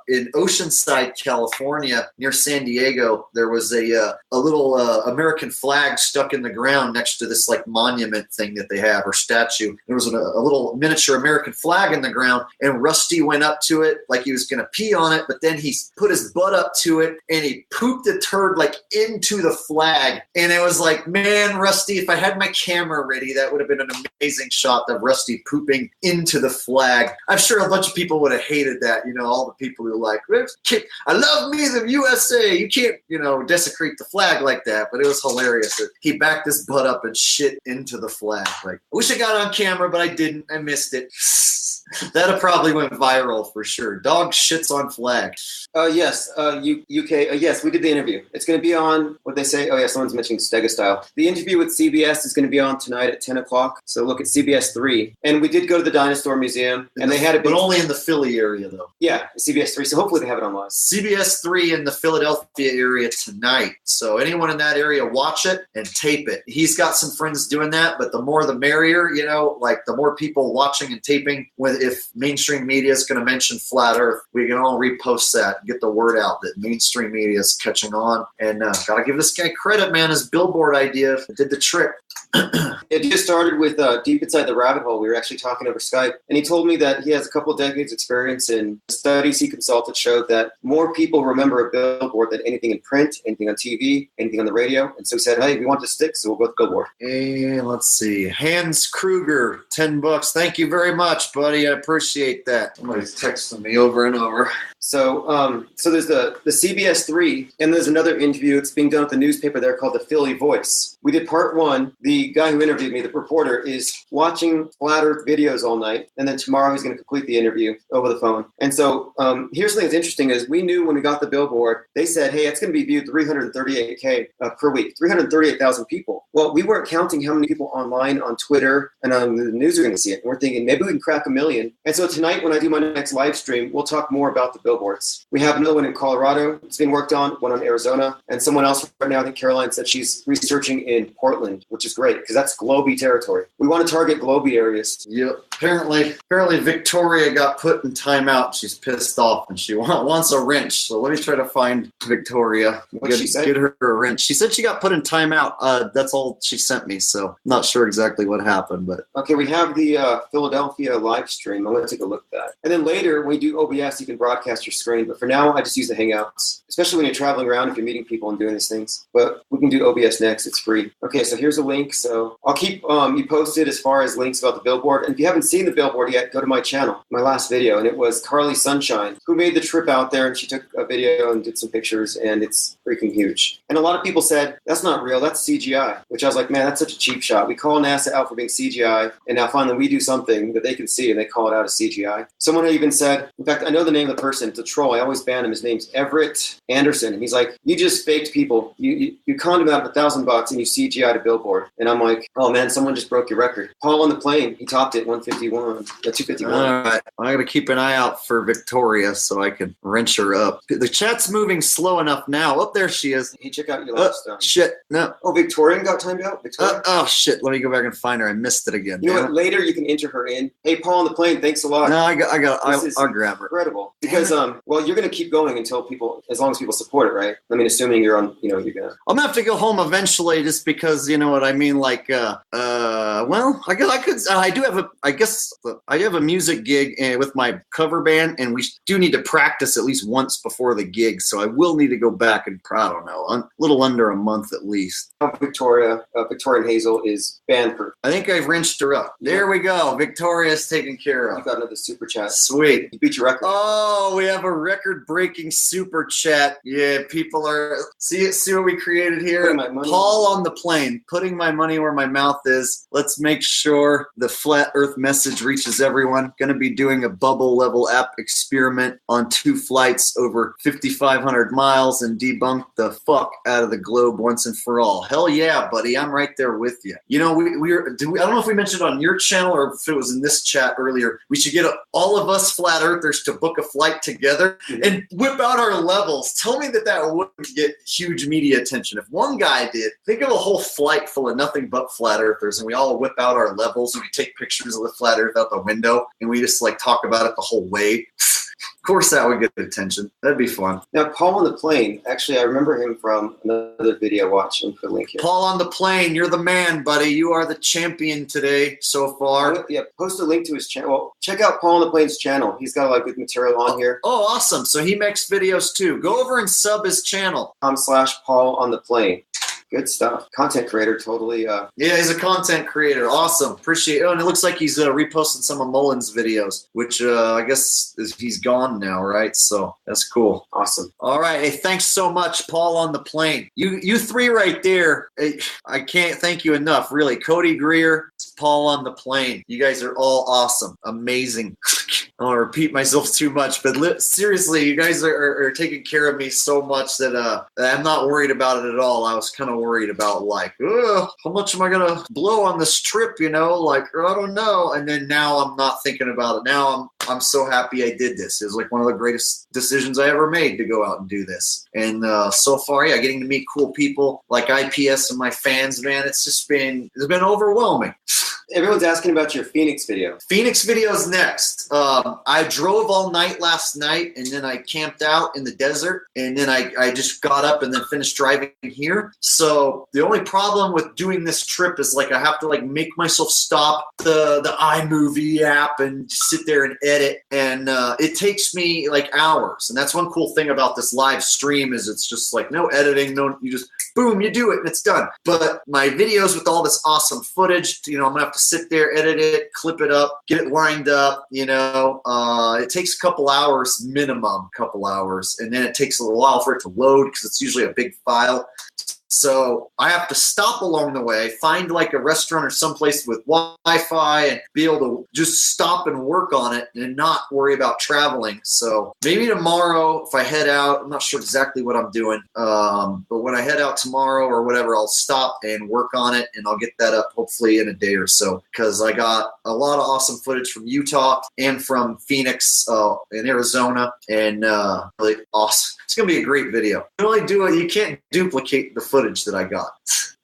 in Oceanside, California, near San Diego, there was a little American flag stuck in the ground next to this like monument thing that they have, or statue. There was a little miniature American flag in the ground, and Rusty went up to it like he was gonna pee on it, but then he put his butt up to it and he pooped a turd like into the flag. And it was like, man, Rusty, if I had my camera ready, that would have been an amazing shot of Rusty pooping into the flag. I'm sure a bunch of people would have hated that, you know, all the people who are like, I love me the USA, you can't, you know, desecrate the flag like that. But it was hilarious that he backed his butt up and shit into the flag. Like, I wish I got it on camera, but I didn't. I missed it. That probably went viral for sure. Dog shits on flag. Yes, UK. Yes, we did the interview. It's going to be on, what they say? Oh, yeah, someone's mentioning Stega Style. The interview with CBS is going to be on tonight at 10 o'clock. So look at CBS 3. And we did go to the Dinosaur Museum, and they had a big... But only in the Philly area, though. Yeah, CBS 3. So hopefully they have it online. CBS 3 in the Philadelphia area tonight. So anyone in that area, watch it and tape it. He's got some friends doing that, but the more the merrier, you know, like the more people watching and taping. If mainstream media is going to mention Flat Earth, we can all repost that and get the word out that mainstream media is catching on. And got to give this guy credit, man. His billboard idea did the trick. It just started with Deep Inside the Rabbit Hole. We were actually talking over Skype, and he told me that he has a couple of decades experience, and studies he consulted showed that more people remember a billboard than anything in print, anything on TV, anything on the radio. And so he said, hey, we want to stick, so we'll go with billboard. And let's see. Hans Kruger, $10. Thank you very much, buddy. I appreciate that. Somebody's texting me over and over. So there's the CBS 3, and there's another interview. It's being done at the newspaper there called the Philly Voice. We did part 1. The guy who interviewed me, the reporter, is watching Flat Earth videos all night, and then tomorrow he's going to complete the interview over the phone. And so here's something that's interesting is we knew when we got the billboard, they said, hey, it's going to be viewed 338K per week, 338,000 people. Well, we weren't counting how many people online on Twitter and on the news are going to see it. And we're thinking maybe we can crack 1 million. And so tonight when I do my next live stream, we'll talk more about the billboards. We have another one in Colorado. It's being worked on, one on Arizona, and someone else right now, I think Caroline said she's researching in Portland, which is great because that's Globey territory. We want to target Globey areas. Yep. Apparently Victoria got put in timeout. She's pissed off and she wants a wrench. So let me try to find Victoria. Get her a wrench. She said she got put in timeout. That's all she sent me. So I'm not sure exactly what happened, but okay. We have the Philadelphia live stream. I'm going to take a look at that. And then later when we do OBS, you can broadcast your screen. But for now, I just use the Hangouts, especially when you're traveling around if you're meeting people and doing these things. But we can do OBS next. It's free. Okay, so here's a link. So I'll keep you posted as far as links about the billboard. And if you haven't seen the billboard yet, go to my channel, my last video. And it was Carly Sunshine, who made the trip out there. And she took a video and did some pictures. And it's freaking huge. And a lot of people said, that's not real. That's CGI. Which I was like, man, that's such a cheap shot. We call NASA out for being CGI. And now finally we do something that they can see and they call it out as CGI. Someone even said, in fact, I know the name of the person. It's a troll. I always ban him. His name's Everett Anderson. And he's like, you just faked people. You conned him out $1,000 and you CGI'd a billboard. And I'm like, oh man, someone just broke your record. Paul on the plane, he topped it 251. All right. I got to keep an eye out for Victoria so I can wrench her up. The chat's moving slow enough now. Oh, there she is. Hey, check out your last time. Shit. No. Oh, Victorian got timed out? Victoria? Oh, shit. Let me go back and find her. I missed it again. You know what? Later you can enter her in. Hey, Paul on the plane, thanks a lot. No, I'll grab her. Incredible. Because, well, you're going to keep going until people, as long as people support it, right? I mean, assuming you're on, you're going to. I'm going to have to go home eventually just because, you know what, mean, like, well, I have a music gig with my cover band, and we do need to practice at least once before the gig. So I will need to go back and, I don't know, a little under a month at least. Victoria and Hazel is band proof. I think I've wrenched her up. There we go. Victoria's taken care of. You got another super chat. Sweet. You beat your record. Oh, we have a record-breaking super chat. Yeah, people are see what we created here. Paul on the plane, putting my money where my mouth is. Let's make sure the flat Earth message reaches everyone. Going to be doing a bubble level app experiment on 2 flights over 5,500 miles and debunk the fuck out of the globe once and for all. Hell yeah, buddy. I'm right there with you. You know, I don't know if we mentioned on your channel or if it was in this chat earlier, we should get all of us flat earthers to book a flight together and whip out our levels. Tell me that wouldn't get huge media attention. If one guy did, think of a whole flight full of nothing but flat earthers and we all whip out our levels and we take pictures of the flat earth out the window and we just like talk about it the whole way. Of course that would get attention. That'd be fun. Now, Paul on the plane, actually, I remember him from another video watching for link here. Paul on the plane, you're the man, buddy. You are the champion today so far. Yeah, post a link to his channel. Well, check out Paul on the plane's channel. He's got a lot of good material on here. Oh, awesome. So he makes videos too. Go over and sub his channel. /Paul on the plane. Good stuff. Content creator, totally. Yeah, he's a content creator. Awesome. Appreciate it. Oh, and it looks like he's reposting some of Mullen's videos, which I guess he's gone now, right? So that's cool. Awesome. All right. Hey, thanks so much, Paul on the plane. You three right there. I can't thank you enough, really. Cody Greer, Paul on the plane. You guys are all awesome. Amazing. I don't want to repeat myself too much, but seriously, you guys are taking care of me so much that I'm not worried about it at all. I was kind of worried about like, how much am I going to blow on this trip, you know? Like, I don't know. And then now I'm not thinking about it. Now I'm so happy I did this. It was like one of the greatest decisions I ever made to go out and do this. And so far, yeah, getting to meet cool people like IPS and my fans, man, it's been overwhelming. Everyone's asking about your Phoenix video. Phoenix video's next. I drove all night last night, and then I camped out in the desert, and then I just got up and then finished driving here. So the only problem with doing this trip is like I have to like make myself stop the iMovie app and sit there and edit, and it takes me like hours. And that's one cool thing about this live stream is it's just like no editing, you just boom, you do it and it's done. But my videos with all this awesome footage, you know, I'm gonna have to sit there, edit it, clip it up, get it lined up, you know. It takes a couple hours, minimum couple hours, and then it takes a little while for it to load because it's usually a big file. So I have to stop along the way, find like a restaurant or someplace with Wi-Fi and be able to just stop and work on it and not worry about traveling. So maybe tomorrow if I head out, I'm not sure exactly what I'm doing, but when I head out tomorrow or whatever, I'll stop and work on it and I'll get that up hopefully in a day or so because I got a lot of awesome footage from Utah and from Phoenix in Arizona and really awesome. It's going to be a great video. You can't duplicate the footage that I got.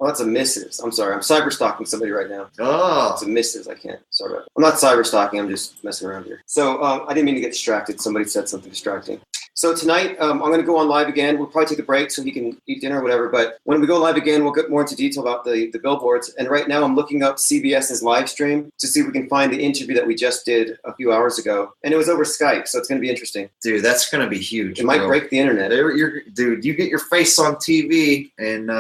Oh, that's a missus. I'm sorry. I'm cyber stalking somebody right now. Oh. It's a missus. I can't. Sorry. I'm not cyber stalking. I'm just messing around here. So I didn't mean to get distracted. Somebody said something distracting. So tonight, I'm going to go on live again. We'll probably take a break so he can eat dinner or whatever. But when we go live again, we'll get more into detail about the billboards. And right now, I'm looking up CBS's live stream to see if we can find the interview that we just did a few hours ago. And it was over Skype, so it's going to be interesting. Dude, that's going to be huge. It might break the internet. Dude, you get your face on TV, and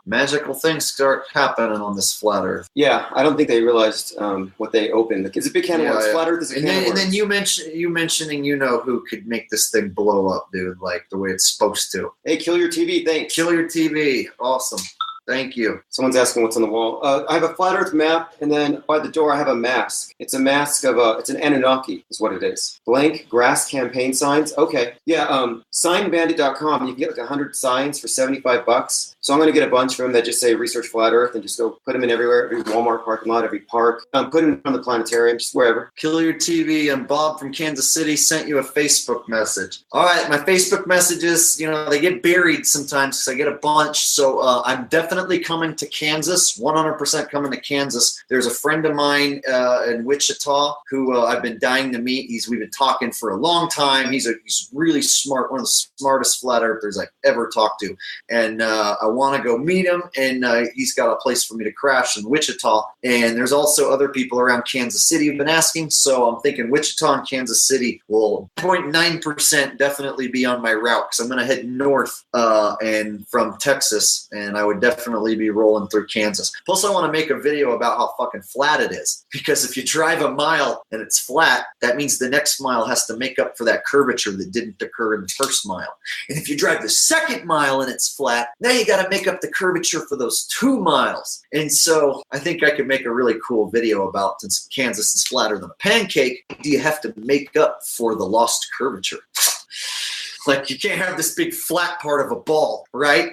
magical things start happening on this flat Earth. Yeah, I don't think they realized what they opened. It's a big can of worms. Flat Earth is a can of worms. And then you mentioning who could make this thing blow up, dude, like the way it's supposed to. Hey, Kill Your TV, thanks. Kill Your TV, awesome. Thank you. Someone's asking what's on the wall. I have a flat Earth map, and then by the door I have a mask. It's a mask of it's an Anunnaki is what it is. Blank grass campaign signs. Okay. Yeah, signbandit.com. You can get like 100 signs for $75. So I'm going to get a bunch of them that just say research flat Earth and just go put them in everywhere, every Walmart parking lot, every park. Put them on the planetarium, just wherever. Kill Your TV and Bob from Kansas City sent you a Facebook message. All right, my Facebook messages, they get buried sometimes because I get a bunch. So I'm definitely coming to Kansas, 100% coming to Kansas. There's a friend of mine in Wichita who I've been dying to meet. We've been talking for a long time. He's really smart, one of the smartest flat earthers I've ever talked to. And I want to go meet him, and he's got a place for me to crash in Wichita. And there's also other people around Kansas City who've been asking, so I'm thinking Wichita and Kansas City will 0.9% definitely be on my route, because I'm going to head north and from Texas, and I would definitely be rolling through Kansas. Plus, I want to make a video about how fucking flat it is, because if you drive a mile and it's flat, that means the next mile has to make up for that curvature that didn't occur in the first mile. And if you drive the second mile and it's flat, now you got to make up the curvature for those 2 miles. And so I think I could make a really cool video about, since Kansas is flatter than a pancake, do you have to make up for the lost curvature? Like, you can't have this big flat part of a ball, right?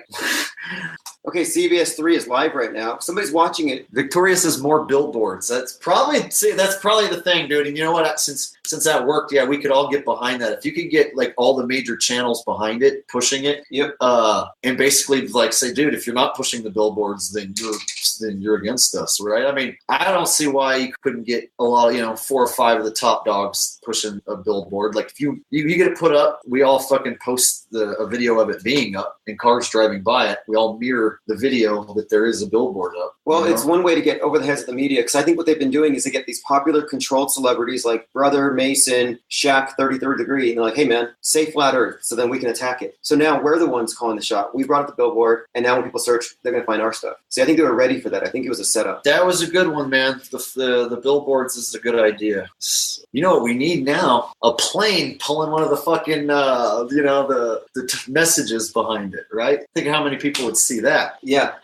Okay, CBS 3 is live right now. Somebody's watching it. Victoria says more billboards. That's probably the thing, dude. And you know what? Since that worked, yeah, we could all get behind that. If you could get like all the major channels behind it, pushing it, yep. And basically like say, dude, if you're not pushing the billboards, then you're against us, right? I mean, I don't see why you couldn't get a lot of, 4 or 5 of the top dogs pushing a billboard. Like if you get it put up, we all fucking post a video of it being up and cars driving by it. We all mirror the video that there is a billboard up. Well, it's one way to get over the heads of the media, because I think what they've been doing is they get these popular controlled celebrities like Brother, Mason, Shaq, 33rd Degree, and they're like, hey man, say flat earth, so then we can attack it. So now we're the ones calling the shot. We brought up the billboard, and now when people search, they're going to find our stuff. See, I think they were ready for that. I think it was a setup. That was a good one, man. The billboards is a good idea. You know what we need now? A plane pulling one of the fucking, the messages behind it, right? Think of how many people would see that. Yeah.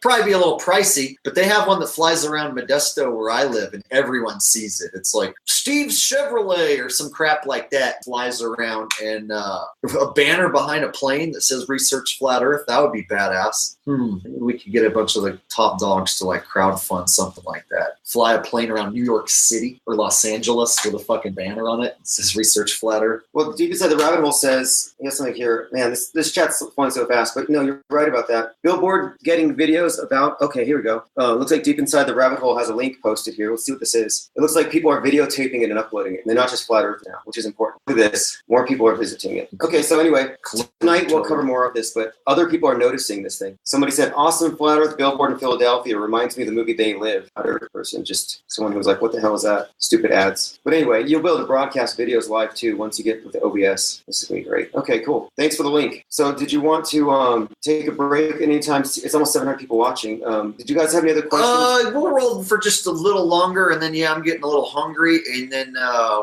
Probably be a little pricey, but they have one that flies around Modesto where I live, and everyone sees it. It's like Steve's Chevrolet or some crap like that flies around, and a banner behind a plane that says "Research Flat Earth." That would be badass. We could get a bunch of the top dogs to like crowdfund something like that. Fly a plane around New York City or Los Angeles with a fucking banner on it. It says "Research Flat Earth." Well, Deep Inside the Rabbit Hole says, I guess something here, man, this chat's flowing so fast, but no, you're right about that. Billboard getting videos about, okay, here we go. Looks like Deep Inside the Rabbit Hole has a link posted here. Let's see what this is. It looks like people are videotaping it and uploading it. And they're not just Flat Earth now, which is important. Look at this. More people are visiting it. Okay, so anyway, tonight we'll cover more of this, but other people are noticing this thing. Somebody said, awesome Flat Earth billboard in Philadelphia. Reminds me of the movie They Live. Flat Earth person, just someone who was like, what the hell is that? Stupid ads. But anyway, you'll be able to broadcast videos live too once you get with the OBS. This is going to be great. Okay, cool. Thanks for the link. So did you want to take a break anytime? It's almost 700 people watching. Did you guys have any other questions? We'll roll for just a little longer, and then I'm getting a little hungry, and then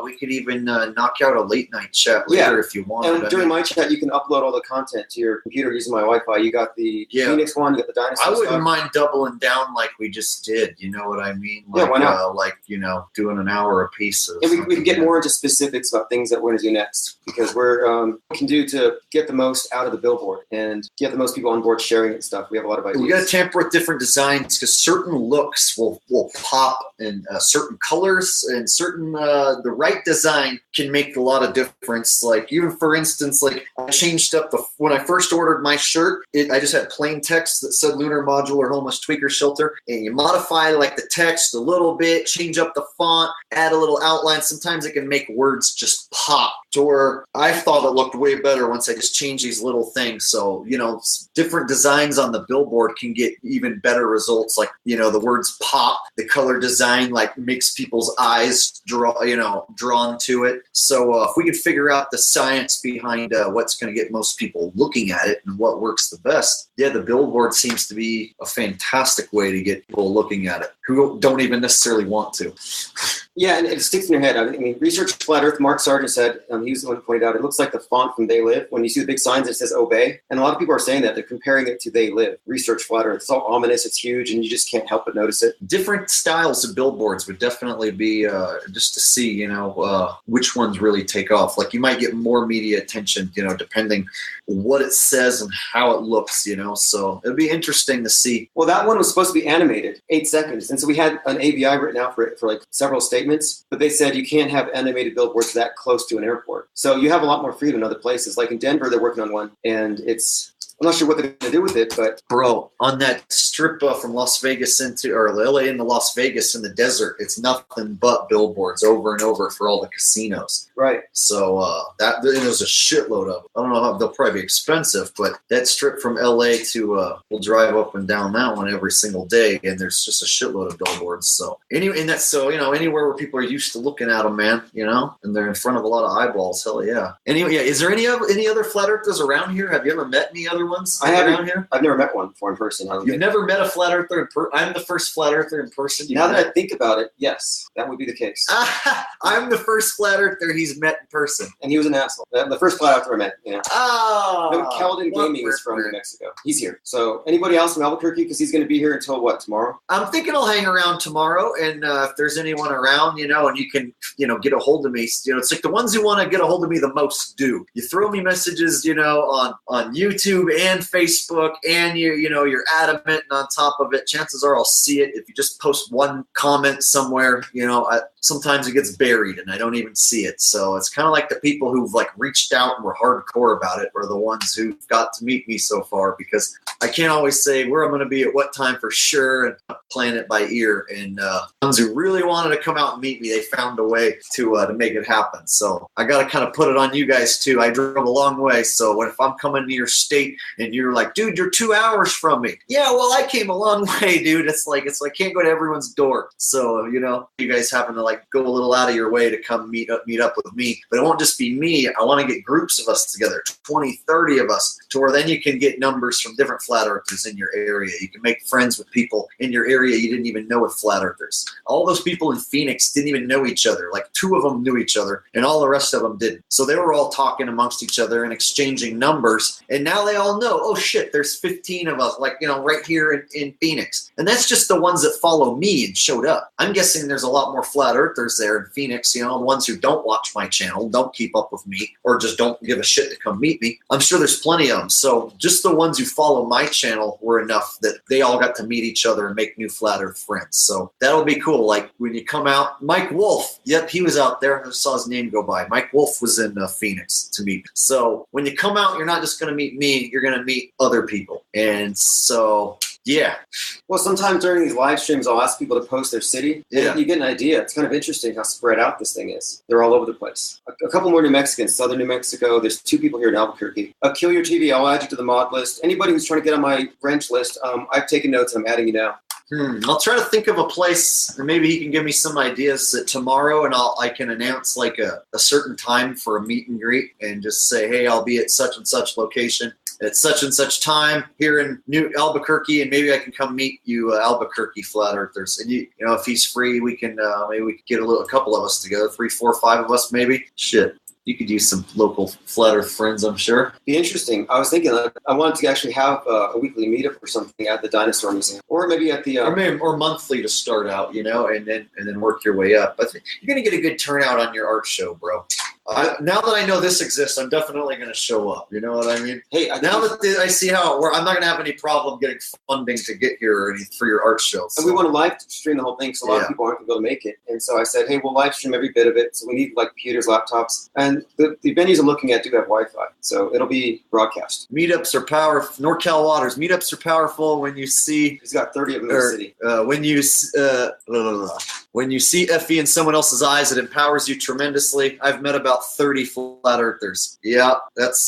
we could even knock out a late night chat later if you want. And during my chat, you can upload all the content to your computer using my Wi-Fi. You got the Phoenix one, you got the Dinosaur. I wouldn't mind doubling down like we just did. You know what I mean? Like, why not? Doing an hour a piece. And we can get more into specifics about things that we're going to do next, because we're can do to get the most out of the billboard and get the most people on board sharing it and stuff. We have a lot of ideas. We got to tamper with different designs, because certain looks will pop, and certain colors and certain the right design can make a lot of difference. Like, even for instance, like I changed up when I first ordered my shirt, I just had plain text that said Lunar Modular Homeless Tweaker Shelter, and you modify like the text a little bit, change up the font, add a little outline. Sometimes it can make words just pop. Or I thought it looked way better once I just changed these little things. So, different designs on the billboard can get even better results. Like, the words pop, the color design, like makes people's eyes drawn to it. So if we could figure out the science behind what's going to get most people looking at it and what works the best, the billboard seems to be a fantastic way to get people looking at it who don't even necessarily want to. Yeah, and it sticks in your head. I mean, Research Flat Earth, Mark Sargent said, he was the one who pointed out, it looks like the font from They Live. When you see the big signs, it says obey. And a lot of people are saying that. They're comparing it to They Live. Research Flat Earth. It's all ominous. It's huge, and you just can't help but notice it. Different styles of billboards would definitely be just to see, which ones really take off. Like, you might get more media attention, depending what it says and how it looks, So it'd be interesting to see. Well, that one was supposed to be animated, 8 seconds. And so we had an ABI written out for like several statements, but they said you can't have animated billboards that close to an airport. So you have a lot more freedom in other places. Like in Denver, they're working on one, and it's I'm not sure what they're going to do with it, but bro, on that strip from Las Vegas or LA into Las Vegas in the desert, it's nothing but billboards over and over for all the casinos. Right. So there's a shitload of them. I don't know how they'll probably be expensive, but that strip from LA to we'll drive up and down that one every single day, and there's just a shitload of billboards. So anyway, and that's so anywhere where people are used to looking at them, man, and they're in front of a lot of eyeballs. Hell yeah. Anyway, yeah. Is there any other flat earthers around here? Have you ever met any other ones around here? I've never met one before in person. You've never met a flat earther in person? I'm the first flat earther in person. Now that I think about it, yes, that would be the case. I'm the first flat earther he's met in person. And he was an asshole. The first flat earther I met, Oh. No, Calden Gaming is from New Mexico. He's here. So anybody else from Albuquerque? Because he's going to be here until what, tomorrow? I'm thinking I'll hang around tomorrow, and if there's anyone around, and you can, get a hold of me. It's like the ones who want to get a hold of me the most do. You throw me messages, on YouTube and Facebook, and you're adamant, and on top of it, chances are I'll see it. If you just post one comment somewhere, sometimes it gets buried and I don't even see it. So it's kind of like the people who've reached out and were hardcore about it are the ones who've got to meet me so far, because I can't always say where I'm going to be at what time for sure and plan it by ear. And ones who really wanted to come out and meet me, they found a way to make it happen. So I got to kind of put it on you guys too. I drove a long way. So if I'm coming to your state and you're like, dude, you're 2 hours from me. Yeah, well, I came a long way, dude. It's like I can't go to everyone's door. So, you guys having to go a little out of your way to come meet up with me. But it won't just be me. I want to get groups of us together, 20, 30 of us, to where then you can get numbers from different flat earthers in your area. You can make friends with people in your area you didn't even know with flat earthers. All those people in Phoenix didn't even know each other. 2 of them knew each other, and all the rest of them didn't. So they were all talking amongst each other and exchanging numbers, and now they all know, oh shit, there's 15 of us, right here in Phoenix. And that's just the ones that follow me and showed up. I'm guessing there's a lot more flat earthers there in Phoenix, the ones who don't watch my channel, don't keep up with me, or just don't give a shit to come meet me. I'm sure there's plenty of them. So just the ones who follow my channel were enough that they all got to meet each other and make new flat earth friends. So that'll be cool. When you come out, Mike Wolf, yep, he was out there. I saw his name go by. Mike Wolf was in Phoenix to meet me. So when you come out, you're not just going to meet me, you're going to meet other people. And so, yeah. Well, sometimes during these live streams, I'll ask people to post their city. Yeah. You get an idea. It's kind of interesting how spread out this thing is. They're all over the place. A couple more New Mexicans, southern New Mexico. There's 2 people here in Albuquerque. Kill Your TV, I'll add you to the mod list. Anybody who's trying to get on my wrench list, I've taken notes and I'm adding you now. I'll try to think of a place, and maybe he can give me some ideas tomorrow, and I can announce a certain time for a meet and greet, and just say, hey, I'll be at such and such location at such and such time here in New Albuquerque, and maybe I can come meet you Albuquerque flat earthers. And if he's free, we can maybe we could get a couple of us together, 3, 4, 5 of us maybe. Shit. You could use some local flat earth friends, I'm sure. Be interesting. I was thinking I wanted to actually have a weekly meetup or something at the Dinosaur Museum, or maybe at the or monthly to start out, and then work your way up. I think you're gonna get a good turnout on your art show, bro. Now that I know this exists, I'm definitely going to show up. You know what I mean? Hey, now that I see how it works, I'm not going to have any problem getting funding to get here for your art show. So. And we want to live stream the whole thing, so a lot of people aren't going to be able to make it. And so I said, hey, we'll live stream every bit of it. So we need computers, laptops, and the venues I'm looking at do have Wi-Fi, so it'll be broadcast. Meetups are powerful. NorCal Waters. Meetups are powerful when you see. He's got 30 of them in the city. When you see FE in someone else's eyes, it empowers you tremendously. I've met about 30 flat earthers. Yeah,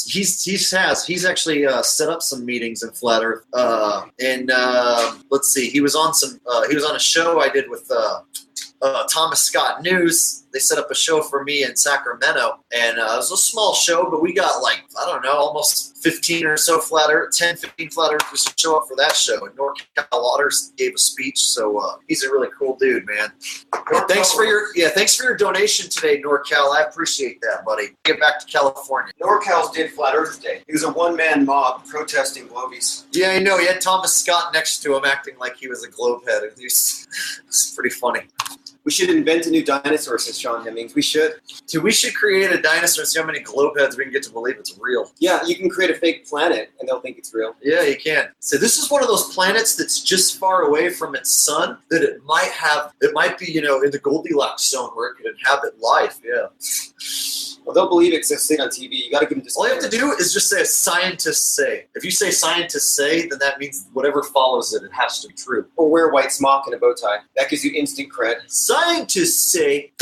he's actually set up some meetings in flat earth. Let's see, he was on a show I did with Thomas Scott News. They set up a show for me in Sacramento, and it was a small show, but we got almost 15 or so 10, 15 flat earthers to show up for that show. And NorCal Waters gave a speech, so he's a really cool dude, man. Thanks for your donation today, NorCal. I appreciate that, buddy. Get back to California. NorCal's did Flat Earth Day. He was a one-man mob protesting globies. Yeah, I know. He had Thomas Scott next to him, acting like he was a globehead. It's pretty funny. We should invent a new dinosaur, says Sean Hemmings. We should. Dude, we should create a dinosaur and see how many globeheads we can get to believe it's real. Yeah, you can create a fake planet and they'll think it's real. Yeah, you can. So this is one of those planets that's just far away from its sun that it might be, in the Goldilocks zone where it could inhabit life. Yeah. Well, they'll believe it because they've seen it on TV. You got to give them All you have to do is just say scientists say. If you say scientists say, then that means whatever follows it, it has to be true. Or wear a white smock and a bow tie. That gives you instant cred. Scientists say.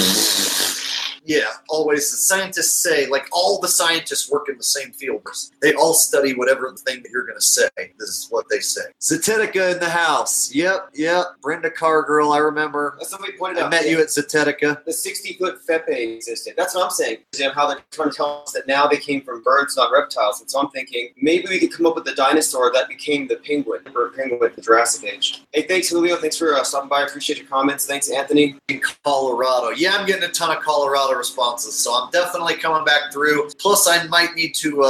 Yeah, always the scientists say, like all the scientists work in the same field. They all study whatever the thing that you're going to say. This is what they say. Zetetica in the house. Yep. Brenda Cargirl, I remember. That's somebody pointed out. I met you at Zetetica. The 60-foot FEA existed. That's what I'm saying. How they're trying to tell us that now they came from birds, not reptiles. And so I'm thinking maybe we could come up with a dinosaur that became the penguin, or penguin at the Jurassic Age. Hey, thanks, Julio. Thanks for stopping by. I appreciate your comments. Thanks, Anthony. In Colorado. Yeah, I'm getting a ton of Colorado responses, so I'm definitely coming back through. Plus, I might need to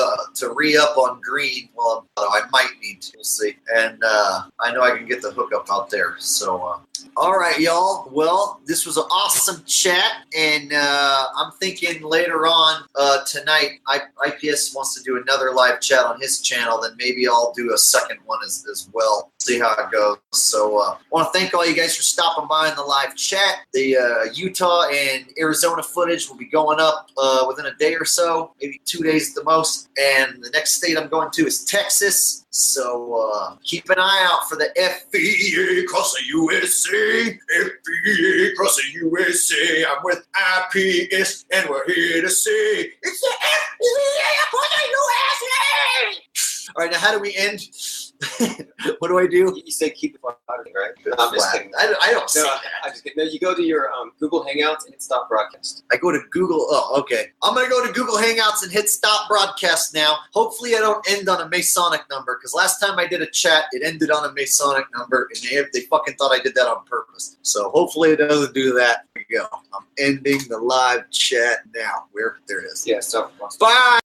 re-up on green. Well, I might need to. We'll see. And I know I can get the hookup out there. So, all right, y'all. Well, this was an awesome chat, and I'm thinking later on tonight, IPS wants to do another live chat on his channel. Then maybe I'll do a second one as well. See how it goes. So, I want to thank all you guys for stopping by in the live chat. The Utah and Arizona footage will be going up within a day or so, maybe 2 days at the most. And the next state I'm going to is Texas. So keep an eye out for the FEA across the USA. FEA across the USA. I'm with IPS, and we're here to say it's the FEA across the USA. All right, now how do we end? What do I do? You say keep it flat, right? No, I'm just kidding. I don't say that. I'm just kidding. No, you go to your Google Hangouts and hit stop broadcast. I go to Google. Oh, okay. I'm going to go to Google Hangouts and hit stop broadcast now. Hopefully I don't end on a Masonic number, because last time I did a chat, it ended on a Masonic number, and they fucking thought I did that on purpose. So hopefully it doesn't do that. There you go. I'm ending the live chat now. There it is. Yeah, stop. Bye.